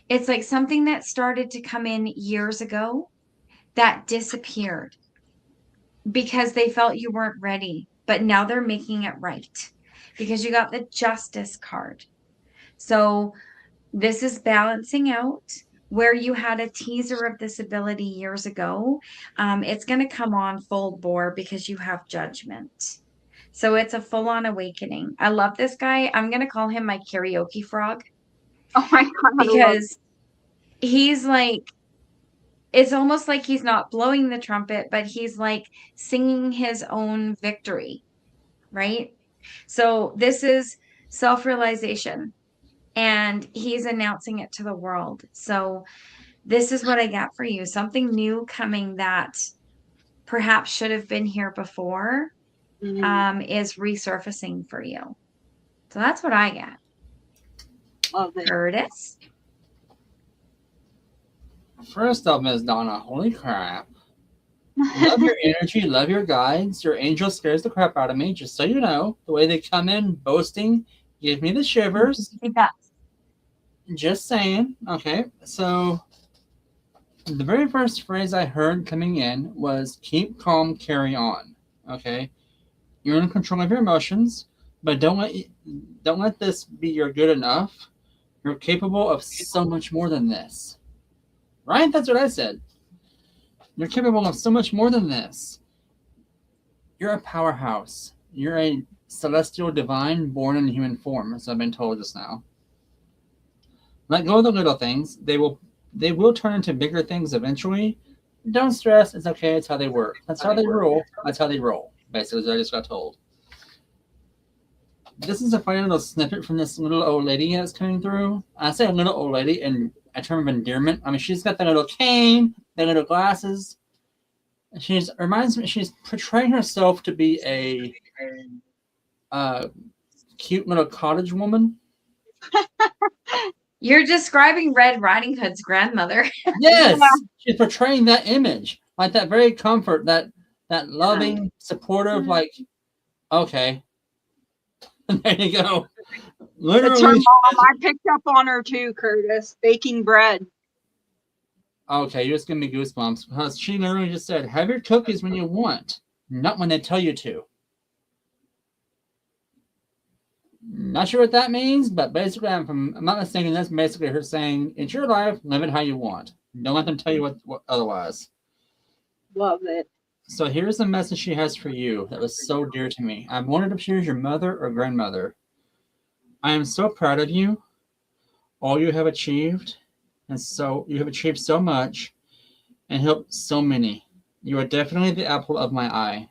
It's like something that started to come in years ago that disappeared because they felt you weren't ready. but now they're making it right because you got the Justice card. So this is balancing out where you had a teaser of this ability years ago. It's going to come on full bore because you have Judgment. So it's a full-on awakening. I love this guy. I'm going to call him my karaoke frog Oh my God. I love because he's like, it's almost like he's not blowing the trumpet, but he's like singing his own victory, right? So this is self-realization and he's announcing it to the world. So this is what I got for you. Something new coming that perhaps should have been here before is resurfacing for you. So that's what I got. Love it. Curtis? First up, Ms. Donna, holy crap. Love your energy, love your guides. Your angel scares the crap out of me, just so you know. The way they come in boasting gives me the shivers. Just saying. Okay, so the very first phrase I heard coming in was keep calm, carry on. Okay, you're in control of your emotions, but don't let this be your good enough. You're capable of so much more than this. Right? That's what I said. You're capable of so much more than this. You're a powerhouse. You're a celestial divine born in human form, as I've been told just now. Let go of the little things. They will turn into bigger things eventually. Don't stress. It's okay. It's how they work. That's how they roll. That's how they roll. Basically, as I just got told. This is a funny little snippet from this little old lady that's coming through. I say a little old lady in a term of endearment. I mean, she's got that little cane, the little glasses. She's portraying herself to be a cute little cottage woman. You're describing Red Riding Hood's grandmother. Yes, she's portraying that image, like that very comfort, that loving, supportive, like, okay, there you go. Literally, it's her mom. I picked up on her too, Curtis. Baking bread. Okay, you're just giving me goosebumps because she literally just said, "Have your cookies when you want, not when they tell you to." Not sure what that means, but basically, I'm not mistaken. That's basically her saying, "It's your life. Live it how you want. Don't let them tell you what otherwise." Love it. So here's the message she has for you that was so dear to me. I wondered if she was your mother or grandmother. I am so proud of you. All you have achieved, and so you have achieved so much, and helped so many. You are definitely the apple of my eye.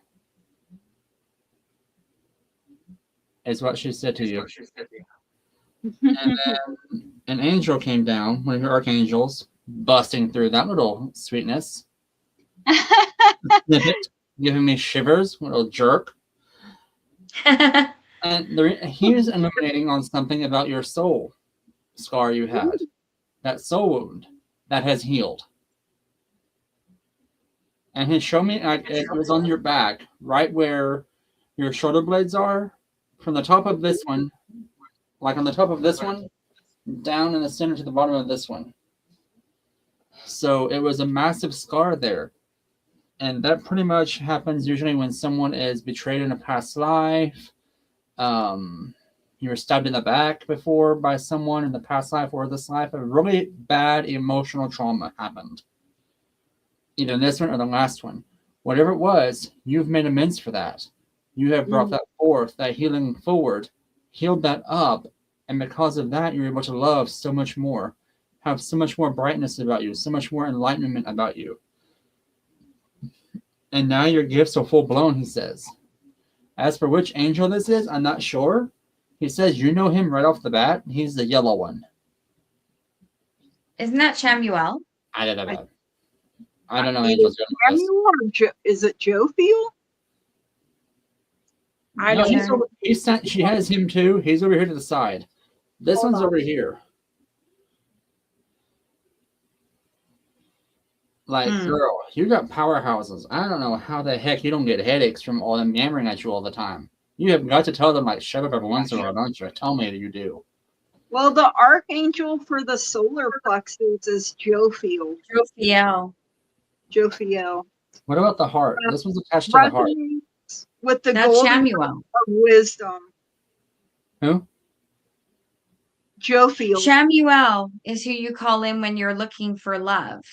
Is what she said to you. And then an angel came down, one of your archangels, busting through that little sweetness. Snippet, giving me shivers, little jerk. And he was illuminating on something about your soul scar you had. That soul wound that has healed. And he showed me it was on your back, right where your shoulder blades are. From the top of this one, like on the top of this one, down in the center to the bottom of this one. So it was a massive scar there. And that pretty much happens usually when someone is betrayed in a past life. You were stabbed in the back before by someone in the past life or this life. A really bad emotional trauma happened. Either this one or the last one. Whatever it was, you've made amends for that. You have brought that forth, that healing forward, healed that up, and because of that, you're able to love so much more, have so much more brightness about you, so much more enlightenment about you. And now your gifts are full blown, he says. As for which angel this is, I'm not sure. He says you know him right off the bat. He's the yellow one. Isn't that Shamuel? I don't know. I don't know angels. Is it Jophiel? I don't know. She has him too. He's over here to the side. This one's over here. Like, girl, you got powerhouses. I don't know how the heck you don't get headaches from all them yammering at you all the time. You have got to tell them, like, shut up every once in a while, don't you? Tell me that you do. Well, the archangel for the solar plexus is Jophiel. Jophiel. Jophiel. What about the heart? This one's attached to the heart. with the That's golden Shamuel. of wisdom. Who? Jophiel. Shamuel is who you call in when you're looking for love.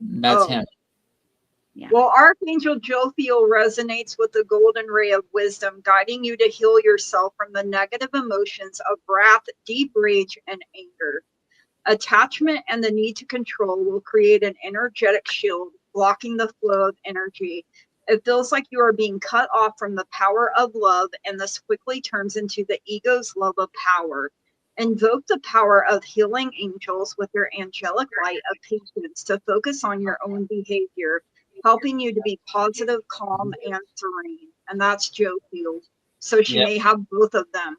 That's Oh. him. Yeah. Well, Archangel Jophiel resonates with the golden ray of wisdom, guiding you to heal yourself from the negative emotions of wrath, deep rage, and anger. Attachment and the need to control will create an energetic shield, blocking the flow of energy. It feels like you are being cut off from the power of love, and this quickly turns into the ego's love of power. Invoke the power of healing angels with your angelic light of patience to focus on your own behavior, helping you to be positive, calm, and serene. And that's Jophiel. So she Yep. may have both of them.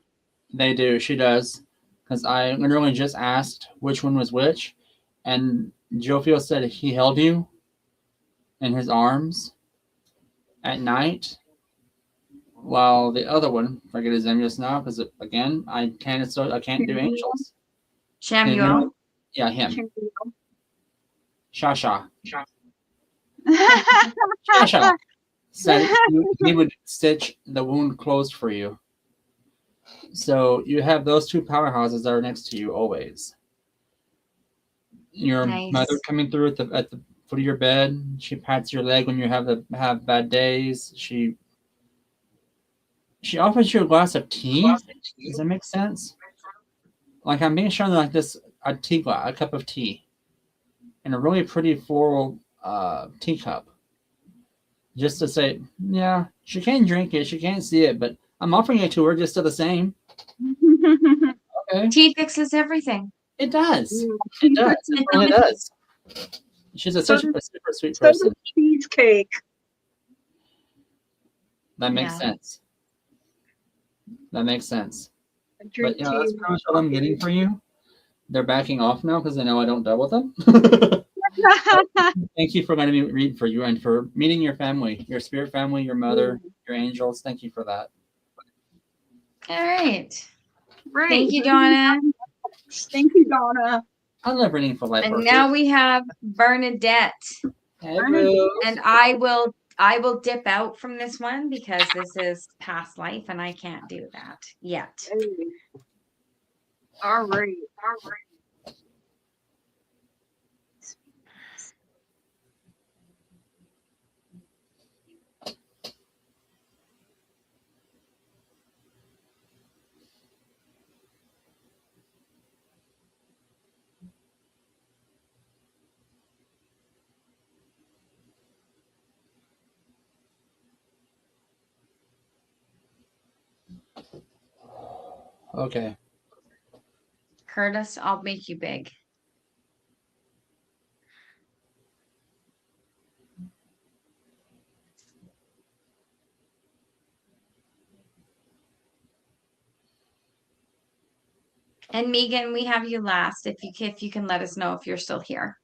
They do. She does. Because I literally just asked which one was which, and Jophiel said he held you in his arms at night, while the other one, forget his name just now, because again, I can't do angels. Shamuel. Yeah, him. Shasha. Oh, Shasha said he would stitch the wound closed for you. So you have those two powerhouses that are next to you always. Your Nice. mother coming through at the foot of your bed. She pats your leg when you have bad days. She offers you a glass of tea. Does that make sense? Like I'm being shown like this a cup of tea, in a really pretty floral teacup. Just to say, yeah, she can drink it, she can't see it, but I'm offering it to her just to the same. Okay. Tea fixes everything. It does. It does. It really does. She's such a super sweet person. Cheesecake. That makes Yeah. sense. That makes sense. Drink But yeah, tea. that's pretty much what I'm getting for you. They're backing off now because they know I don't double them. Thank you for letting me read for you and for meeting your family, your spirit family, your mother, your angels. Thank you for that. All right. Right. Thank you, Donna. Thank you, Donna. I love reading for life. And now we have Bernadette. Hey, Rose. And I will dip out from this one because this is past life and I can't do that yet. All right. Okay. Curtis, I'll make you big. And Megan, we have you last. If you can let us know if you're still here.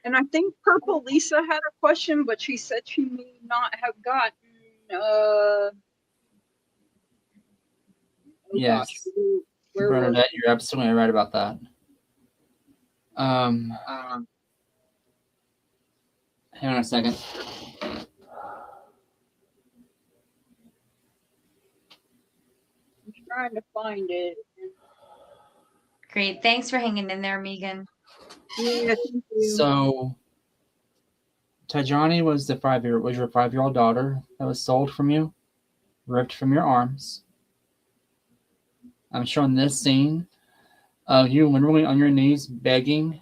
And I think Purple Lisa had a question, but she said she may not have gotten. Yes. Where Bernadette, you're absolutely right about that. Hang on a second. I'm trying to find it. Great. Thanks for hanging in there, Megan. Yeah, thank you. So Tajani was your 5-year-old daughter that was sold from you, ripped from your arms. I'm showing this scene of you literally on your knees begging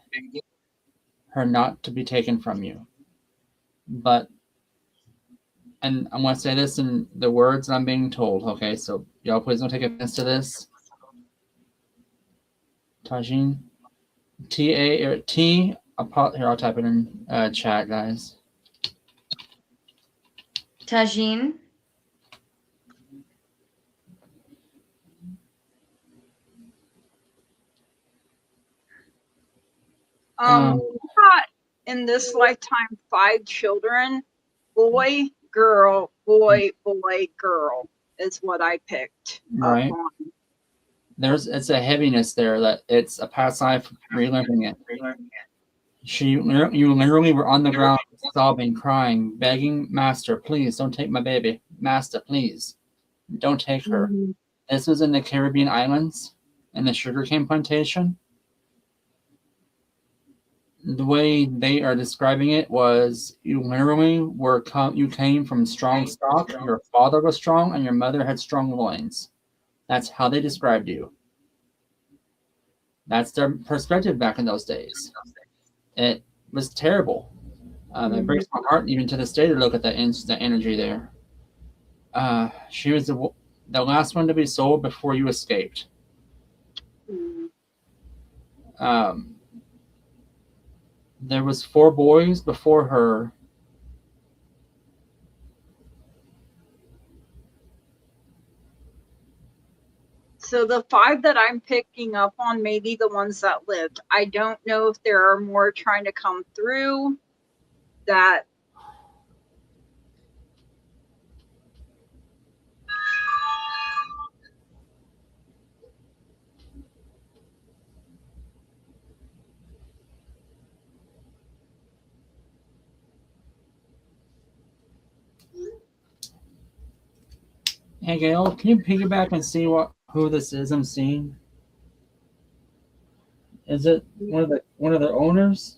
her not to be taken from you. And I'm going to say this in the words that I'm being told, okay? So y'all please don't take offense to this. Tajin, T-A-T, here, I'll type it in chat, guys. Tajin. We got in this lifetime 5 children. Boy, girl, boy, boy, girl is what I picked. Right. It's a heaviness there that it's a past life reliving it. You literally were on the ground sobbing, crying, begging, Master, please don't take my baby. Master, please, don't take her. Mhm. This was in the Caribbean islands, in the sugarcane plantation. The way they are describing it was you literally you came from strong stock, your father was strong, and your mother had strong loins. That's how they described you. That's their perspective back in those days. It was terrible. It breaks my heart even to this day to look at the energy there. She was the last one to be sold before you escaped. Mhm. There was 4 boys before her. So the 5 that I'm picking up on may be the ones that lived. I don't know if there are more trying to come through that. Hey Gail, can you piggyback and see who this is I'm seeing? Is it one of the owners?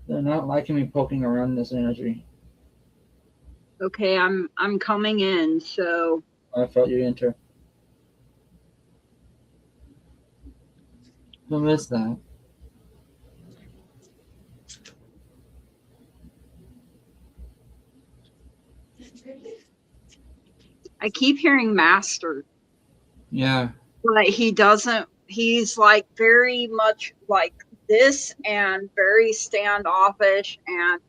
They're not liking me poking around this energy. Okay, I'm coming in, so I felt you enter. Who is that? I keep hearing master, Yeah. but he's like very much like this and very standoffish and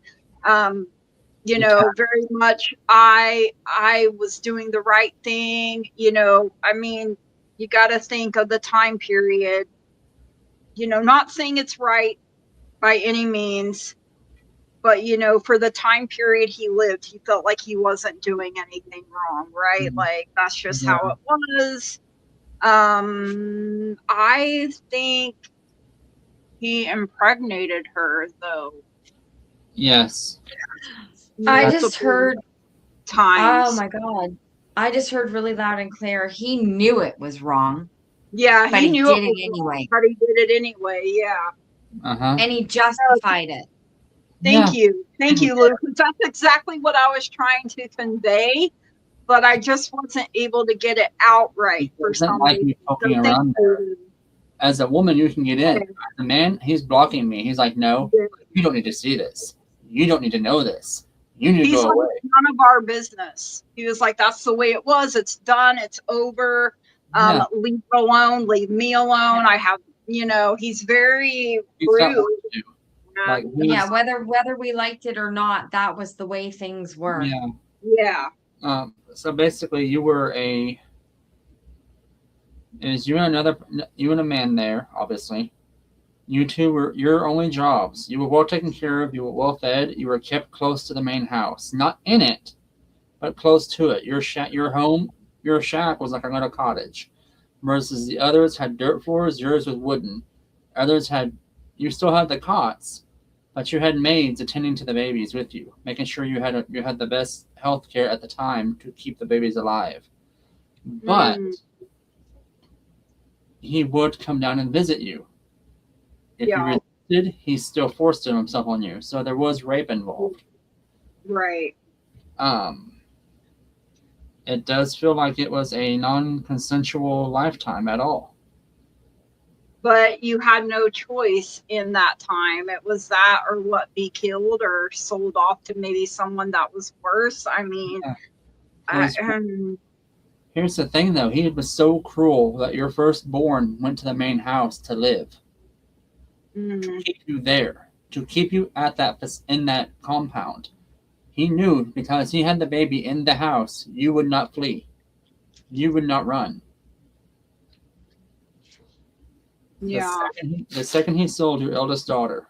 very much I was doing the right thing, I mean, you got to think of the time period, not saying it's right by any means, but for the time period he lived, he felt like he wasn't doing anything wrong, right? Like that's just Yeah. how it was. I think he impregnated her though. Yes. I just heard, times. oh my God. I just heard really loud and clear. He knew it was wrong, Yeah, but he he knew it did it was wrong, anyway. but he did it anyway. Yeah. Uh-huh. And he justified it. Thank Yeah. you. Thank you, Luke. That's exactly what I was trying to convey, but I just wasn't able to get it out right for some Like reason. me poking So thank around there. you. As a woman, you can get in. Okay. As a man, he's blocking me. He's like, no, Yeah. you don't need to see this. You don't need to know this. You need to He's go like, away. none of our business. He was like, that's the way it was. It's done. It's over. Yeah. Leave it alone. Leave me alone. I have, he's very He's got rude. work to do. Like, Yeah, whether we liked it or not, that was the way things were. yeah. Yeah. So basically, you were it was you and a man there, obviously. You two were your only jobs. You were well taken care of. You were well fed. You were kept close to the main house, not in it, but close to it. Your shack was like a little cottage, versus the others had dirt floors. Yours was wooden. You still had the cots, but you had maids attending to the babies with you, making sure you had the best health care at the time to keep the babies alive. But he would come down and visit you. If you resisted, he still forced himself on you. So there was rape involved. Right. It does feel like it was a non-consensual lifetime at all. But you had no choice in that time. It was that or what, be killed or sold off to maybe someone that was worse. I mean, here's the thing, though. He was so cruel that your firstborn went to the main house to live. To keep you there. To keep you in that compound. He knew because he had the baby in the house, you would not flee. You would not run. Yeah. The second he sold your eldest daughter,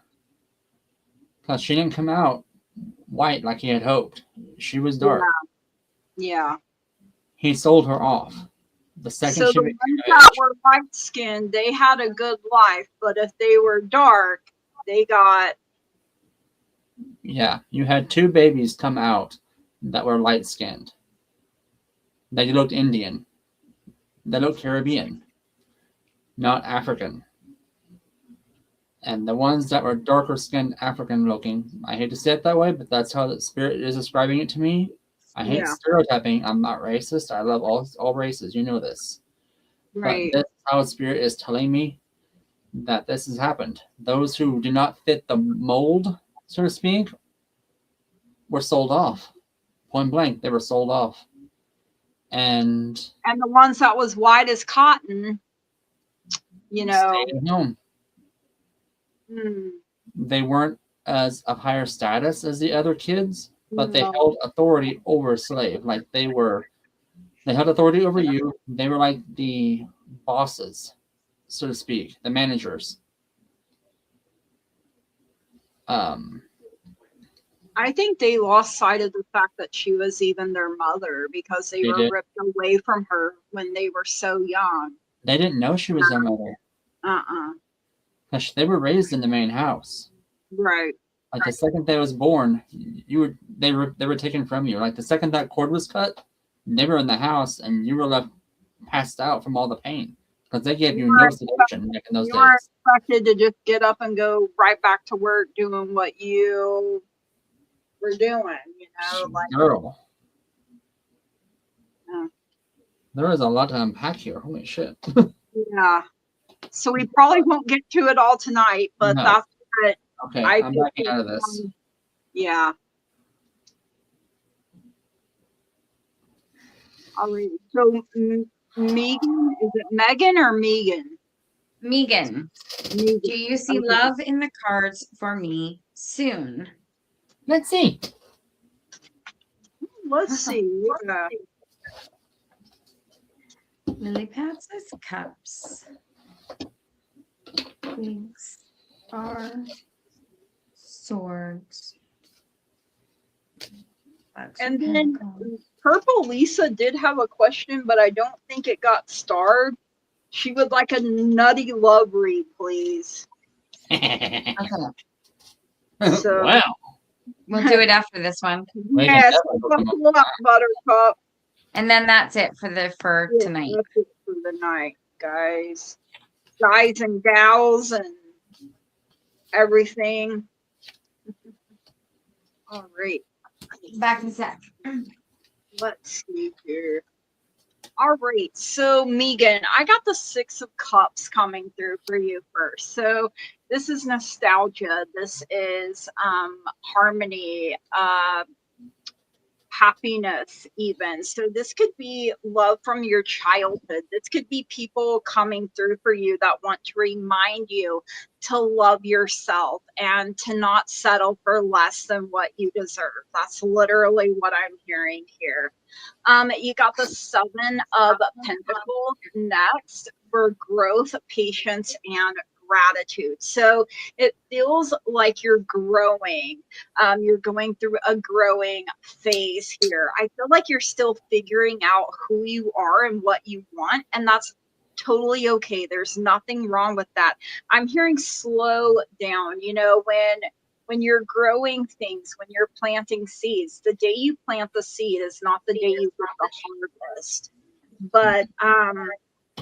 because she didn't come out white like he had hoped. She was dark. Yeah. He sold her off. The second so she the ones that were light skinned, they had a good life, but if they were dark, they got Yeah, you had 2 babies come out that were light skinned. They looked Indian. They looked Caribbean, not African. And the ones that were darker skinned African looking, I hate to say it that way, but that's how the spirit is describing it to me. I hate Yeah. stereotyping. I'm not racist. I love all races. You know this. But Right. this is how spirit is telling me that this has happened. Those who do not fit the mold, so to speak, were sold off. Point blank, they were sold off. And And the ones that was white as cotton, you know. stayed at home. They weren't as of higher status as the other kids, but they No. held authority over a slave. Like they held authority over you. They were like the bosses, so to speak, the managers. I think they lost sight of the fact that she was even their mother because they They were did. ripped away from her when they were so young. They didn't know she was their mother. They were raised in the main house. Right. Like the second they was born, they were taken from you. Like the second that cord was cut, they were in the house and you were left passed out from all the pain because they gave you no sedation back in those You days. were expected to just get up and go right back to work doing what you were doing, you know, like. Girl. Yeah. There is a lot to unpack here. Holy shit. Yeah. So we probably won't get to it all tonight, but No. that's what Okay, I I'm think backing out of this. Yeah. All right. So Megan, is it Megan or Megan? Megan, Megan. do you see love in the cards for me soon? Let's see. Let's see. Yeah. Lily pads as cups. Queens are swords. And then Purple Lisa did have a question, but I don't think it got starred. She would like a nutty love read, please. Okay. So, wow. We'll do it after this one. Yes, buckle up, Buttercup. And then that's it for tonight. That's it for the night, guys. Guys and gals and everything. All right. Back in a sec. Let's see here. All right. So, Megan, I got the 6 of Cups coming through for you first. So, this is nostalgia. This is harmony, happiness even. So this could be love from your childhood. This could be people coming through for you that want to remind you to love yourself and to not settle for less than what you deserve. That's literally what I'm hearing here. You got the 7 of Pentacles next for growth, patience, and gratitude. So it feels like you're growing. You're going through a growing phase here. I feel like you're still figuring out who you are and what you want, and that's totally okay. There's nothing wrong with that. I'm hearing slow down. You know, when you're growing things, when you're planting seeds, the day you plant the seed is not the day you get the harvest. But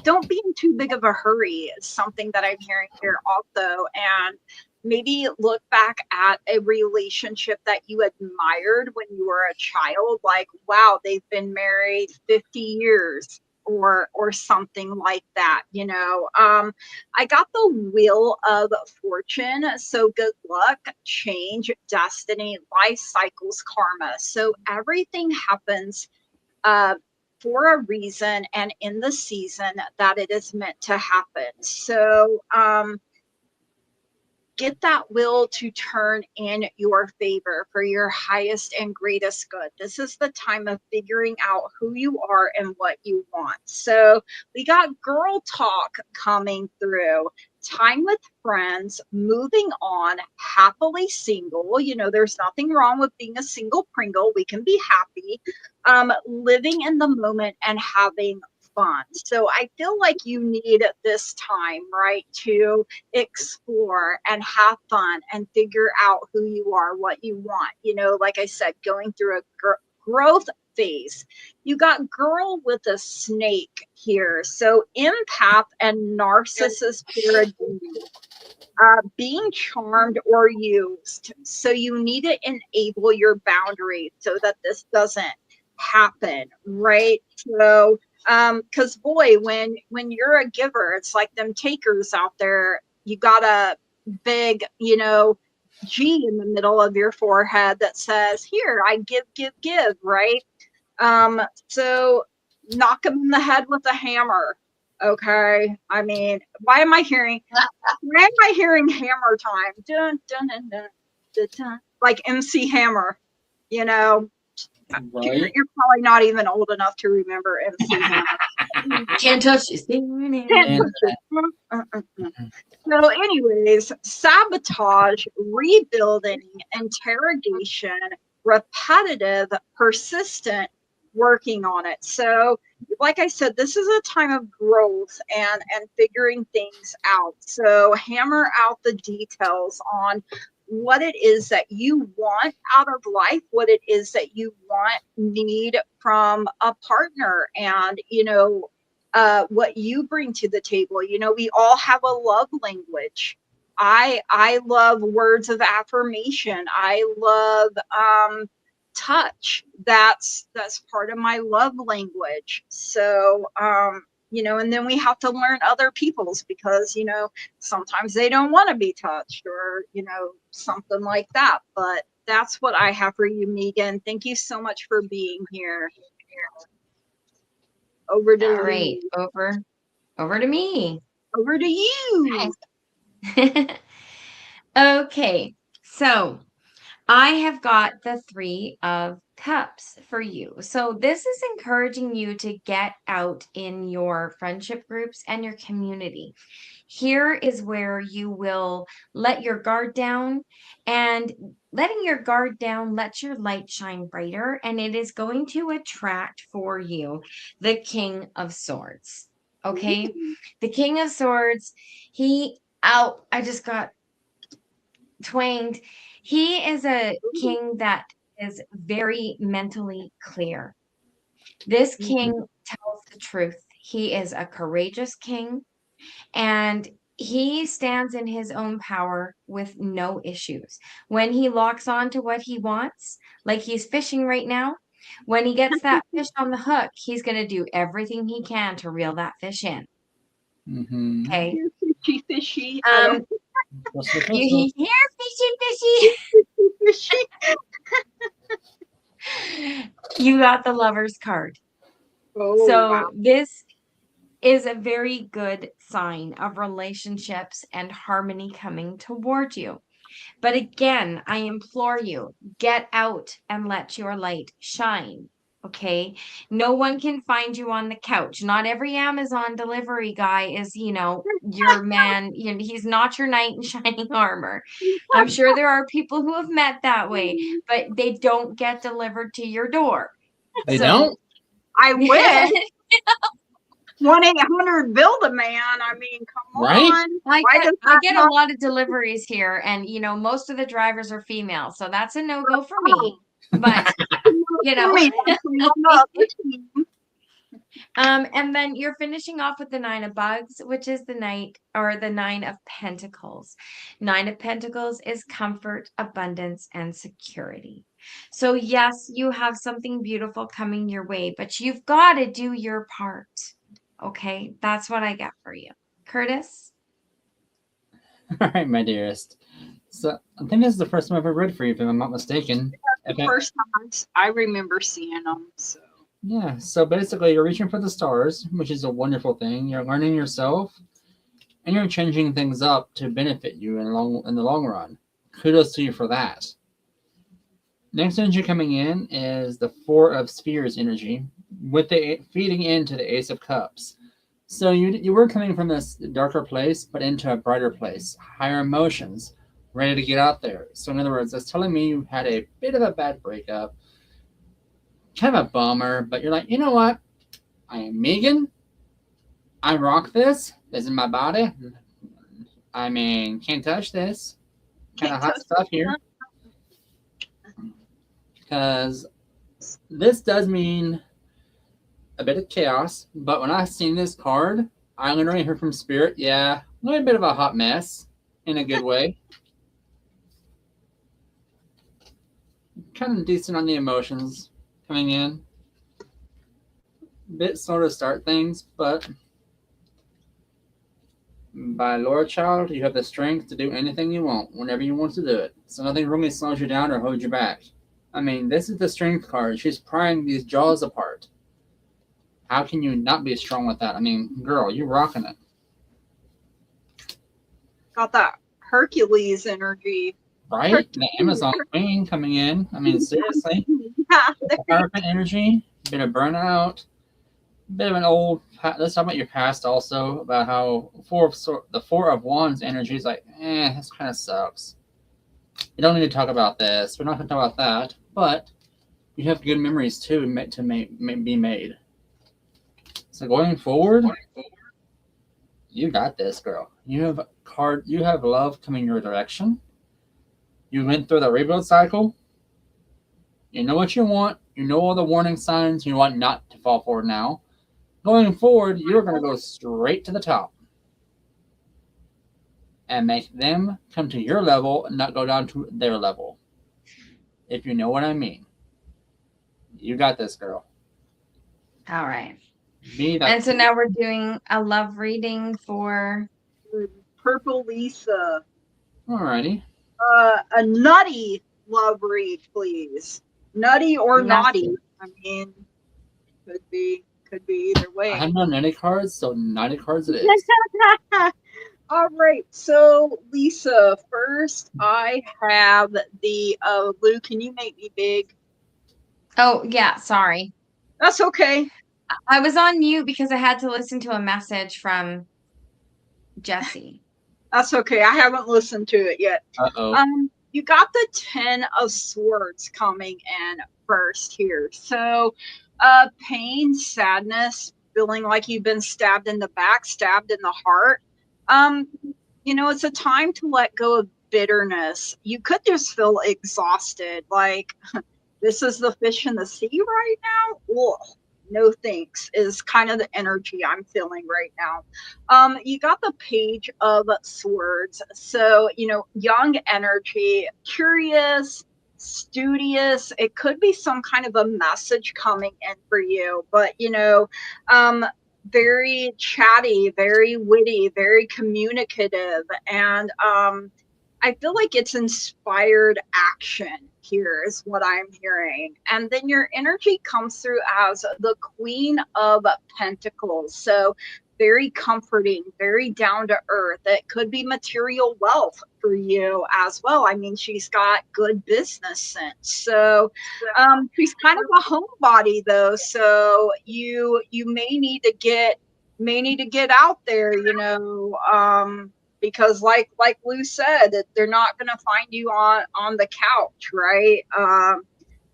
don't be in too big of a hurry is something that I'm hearing here also. And maybe look back at a relationship that you admired when you were a child, like, wow, they've been married 50 years or something like that, you know. I got the Wheel of Fortune. So good luck, change, destiny, life cycles, karma. So everything happens for a reason and in the season that it is meant to happen. So get that will to turn in your favor for your highest and greatest good. This is the time of figuring out who you are and what you want. So we got girl talk coming through. Time with friends, moving on, happily single. You know, there's nothing wrong with being a single Pringle. We can be happy. Living in the moment and having fun. So I feel like you need this time, right, to explore and have fun and figure out who you are, what you want. Like I said, going through a growth phase. You got girl with a snake here. So empath and narcissist paradigm. Being charmed or used. So you need to enable your boundaries so that this doesn't happen, right? So, because boy, when you're a giver, it's like them takers out there. You got a big, G in the middle of your forehead that says, "Here, I give," right? So knock them in the head with a hammer. Okay. I mean, why am I hearing hammer time? Dun, dun, dun, dun, dun, dun. Like MC Hammer, Right. You're probably not even old enough to remember MC Hammer. Can't touch this thing. So, anyways, sabotage, rebuilding, interrogation, repetitive, persistent, working on it. So, like I said, this is a time of growth and figuring things out. So, hammer out the details on what it is that you want out of life, what it is that you need from a partner, and what you bring to the table. We all have a love language. I love words of affirmation. I love touch. That's part of my love language. So and then we have to learn other people's, because sometimes they don't want to be touched, or something like that. But that's what I have for you, Megan. Thank you so much for being here. Over to All right, over to me. Over to you. Okay, so I have got the 3 of Cups for you. So this is encouraging you to get out in your friendship groups and your community. Here is where you will let your guard down, and letting your guard down lets your light shine brighter, and it is going to attract for you the King of Swords. Okay? The King of Swords, I just got twanged. He is a king that is very mentally clear. This king tells the truth. He is a courageous king, and he stands in his own power with no issues. When he locks on to what he wants, like he's fishing right now, when he gets that fish on the hook, he's going to do everything he can to reel that fish in. Mm-hmm. Okay. Fishy. You hear fishy. You got the Lover's card. Oh, So wow. this is a very good sign of relationships and harmony coming toward you. But again, I implore you, get out and let your light shine. Okay. No one can find you on the couch. Not every Amazon delivery guy is, your man. He's not your knight in shining armor. I'm sure there are people who have met that way, but they don't get delivered to your door. They don't? I wish. 1-800 build a man. I mean, come Right? on. I get a lot of deliveries here, and most of the drivers are female, so that's a no-go for me. But and then you're finishing off with the 9 of Bugs, which is the 9 of Pentacles. 9 of Pentacles is comfort, abundance, and security. So yes, you have something beautiful coming your way, but you've got to do your part. Okay, that's what I got for you. Curtis? All right, my dearest. So I think this is the first time I've ever read for you, if I'm not mistaken. The first time I remember seeing them. So yeah, so basically you're reaching for the stars, which is a wonderful thing. You're learning yourself, and you're changing things up to benefit you in the long run. Kudos to you for that. Next energy coming in is the 4 of Spheres energy, with the feeding into the Ace of Cups. So you were coming from this darker place, but into a brighter place, higher emotions, ready to get out there. So in other words, that's telling me you had a bit of a bad breakup, kind of a bummer, but you're like, you know what? I am Megan. I rock this. This is my body. I mean, can't touch this. Kind of Can't hot touch stuff here. Because this does mean a bit of chaos. But when I seen this card, I literally heard from Spirit, yeah, a little bit of a hot mess in a good way. Kind of decent on the emotions coming in. Bit slow to start things, but by Lord Child, you have the strength to do anything you want, whenever you want to do it. So nothing really slows you down or holds you back. I mean, this is the strength card. She's prying these jaws apart. How can you not be strong with that? I mean, girl, you're rocking it. Got that Hercules energy. Right? The Amazon Queen coming in. I mean, seriously. Hierophant energy, bit of burnout, bit of an old. Let's talk about your past also, about how the Four of Wands energy is like, this kind of sucks. You don't need to talk about this. We're not going to talk about that, but you have good memories too to be made. So going forward, you got this, girl. You have love coming your direction. You went through the rebuild cycle. You know what you want. You know all the warning signs. You want not to fall forward now. Going forward, you're going to go straight to the top and make them come to your level and not go down to their level. If you know what I mean. You got this, girl. All right. Me, And so now we're doing a love reading for Purple Lisa. Alrighty. A nutty love read, please. Nutty or naughty. I mean, could be either way. I have no nutty cards, so nutty cards it is. All right, so Lisa, first I have the Lou, can you make me big? Oh, yeah, sorry. That's okay. I was on mute because I had to listen to a message from Jesse. That's okay. I haven't listened to it yet. Uh-oh. You got the 10 of Swords coming in first here. So, pain, sadness, feeling like you've been stabbed in the back, stabbed in the heart. It's a time to let go of bitterness. You could just feel exhausted, like this is the fish in the sea right now. Ugh, no thanks is kind of the energy I'm feeling right now. You got the Page of Swords. So, young energy, curious, studious. It could be some kind of a message coming in for you, but, very chatty, very witty, very communicative. And I feel like it's inspired action here is what I'm hearing. And then your energy comes through as the Queen of Pentacles. So very comforting, very down to earth. It could be material wealth for you as well. I mean, she's got good business sense. So she's kind of a homebody though. So you may need to get out there, because like Lou said, they're not going to find you on the couch, right?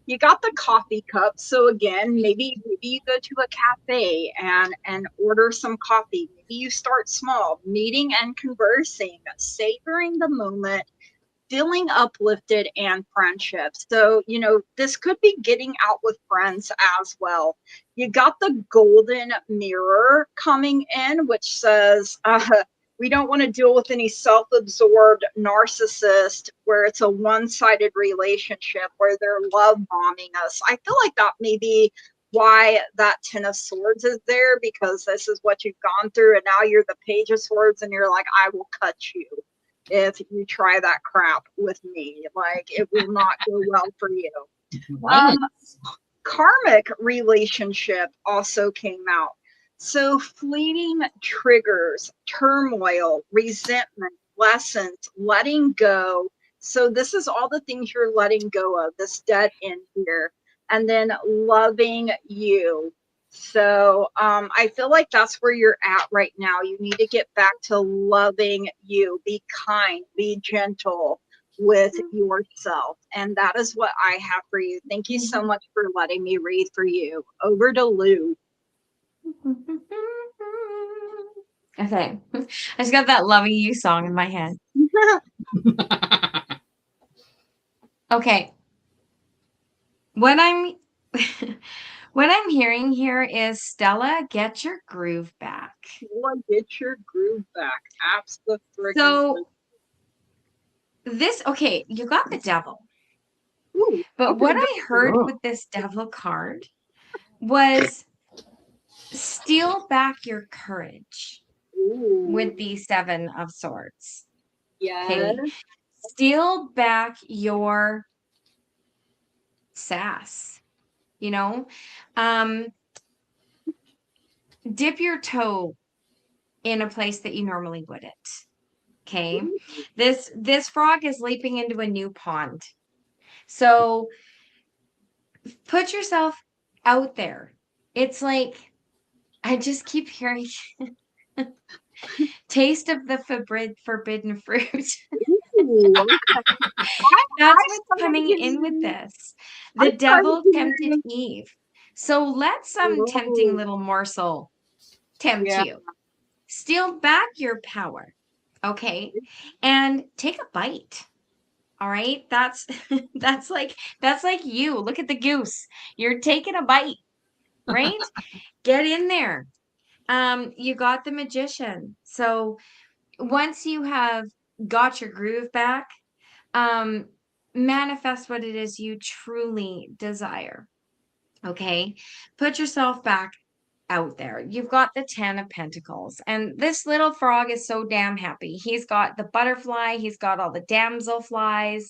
You got the coffee cup. So again, maybe you go to a cafe and order some coffee. Maybe you start small, meeting and conversing, savoring the moment, feeling uplifted, and friendships. So, this could be getting out with friends as well. You got the golden mirror coming in, which says, we don't want to deal with any self-absorbed narcissist where it's a one-sided relationship where they're love bombing us. I feel like that may be why that 10 of Swords is there, because this is what you've gone through, and now you're the Page of Swords, and you're like, I will cut you if you try that crap with me. Like, it will not go well for you. Karmic relationship also came out. So fleeting triggers, turmoil, resentment, lessons, letting go. So this is all the things you're letting go of, this dead end here. And then loving you. So I feel like that's where you're at right now. You need to get back to loving you. Be kind, be gentle with yourself. And that is what I have for you. Thank you so much for letting me read for you. Over to Lou. Okay. I just got that Loving You song in my head. Okay. What I'm what I'm hearing here is Stella, get your groove back. Boy, get your groove back. Absolutely. So okay, you got the devil. Ooh, But okay, what good. I heard Oh. with this devil card was steal back your courage Ooh, with the 7 of Swords. yes. Okay. Steal back your sass. You know, dip your toe in a place that you normally wouldn't. Okay. This frog is leaping into a new pond. So put yourself out there. It's like I just keep hearing taste of the forbidden fruit. Ooh, okay. That's I what's started coming in with getting, this. I The started devil tempted getting, Eve. So let some tempting oh, little morsel tempt yeah. you. Steal back your power. Okay. And take a bite. All right. That's that's like you. Look at the goose. You're taking a bite, right? Get in there. You got the magician. So once you have got your groove back, um, manifest what it is you truly desire. Okay. Put yourself back out there. You've got the 10 of Pentacles, and this little frog is so damn happy. He's got the butterfly, he's got all the damselflies,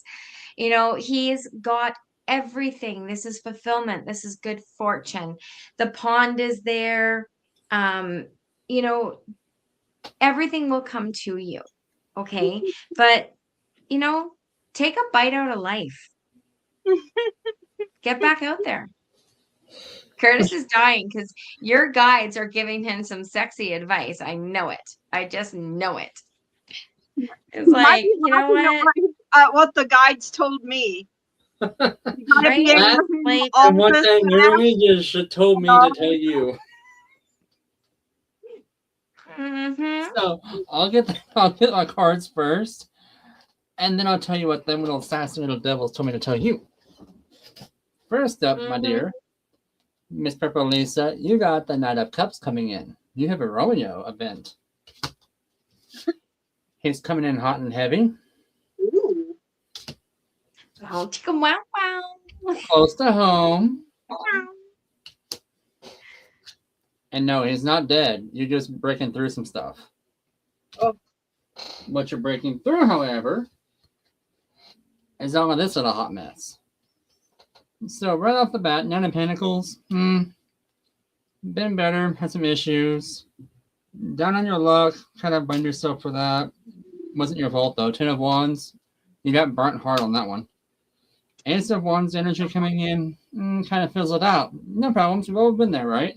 you know, he's got everything. This is fulfillment, this is good fortune. The pond is there. You know, everything will come to you. Okay. But, you know, take a bite out of life. Get back out there. Curtis is dying because your guides are giving him some sexy advice. I know it. I just know it. It's Might like, be you know laughing what? at what the guides told me. You gotta be Right? able That to do Like, all and one this thing and your that. angels should told me to tell you. So I'll get my cards first, and then I'll tell you what them little sassy little devils told me to tell you. First up, my dear, Miss Purple Lisa, you got the Knight of Cups coming in. You have a Romeo event. He's coming in hot and heavy, Ooh. wow, chicka wow wow. close to home. And no, he's not dead. You're just breaking through some stuff. Oh. What you're breaking through, however, is all of this little hot mess. So right off the bat, 9 of Pentacles, been better, had some issues. Down on your luck, kind of blame yourself for that. Wasn't your fault though. 10 of Wands, you got burnt hard on that one. Ace of Wands energy coming in, kind of fizzled out. No problems, we've all been there, right?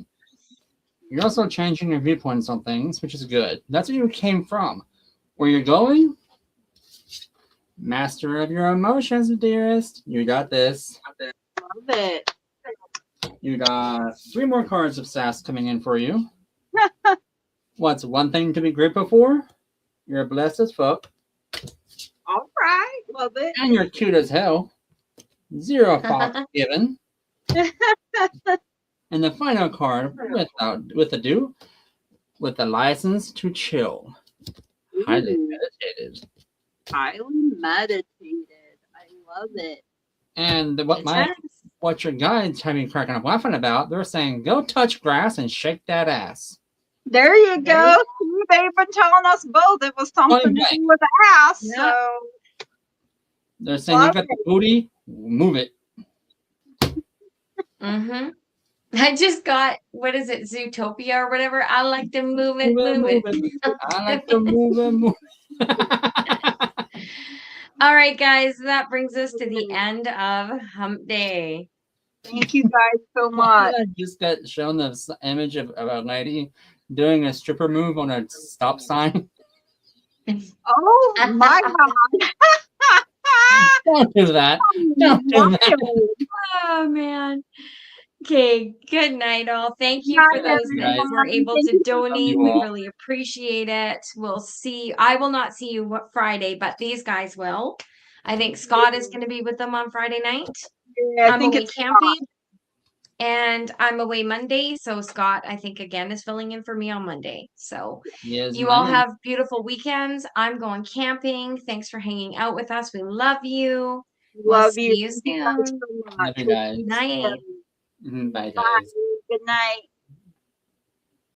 You're also changing your viewpoints on things, which is good. That's where you came from. Where you're going, master of your emotions, dearest. You got this. Love it. You got 3 more cards of sass coming in for you. What's one thing to be grateful for? You're blessed as fuck. All right. Love it. And you're cute as hell. 0 fuck given. And the final card, with a license to chill. Highly Ooh. meditated. Highly meditated. I love it. And Yes. what your guides have you cracking up laughing about, they're saying, go touch grass and shake that ass. There you go. They've been telling us both it was something to right. do with the ass. Yeah. So They're saying you got the booty, move it. I just got, what is it, Zootopia or whatever. I like to move it. I like to move it. All right, guys, that brings us to the end of Hump Day. thank you guys so much. I just got shown this image of a lady doing a stripper move on a stop sign. Oh my God. Don't do that. Don't do that. Oh, man. Okay, good night, all. Thank you for Night, those that guys. were able Thank to you for Love donate. you We all. really appreciate it. We'll see. I will not see you Friday, but these guys will. I think Scott is going to be with them on Friday night. I I'm think away it's camping, and I'm away Monday. So Scott, I think again, is filling in for me on Monday. So Yes, you all ma'am. have beautiful weekends. I'm going camping. Thanks for hanging out with us. We love you. We'll love see you. you Thank you guys soon. so Love much. you We'll guys. see you Night. soon. Bye, Bye. guys. Good night.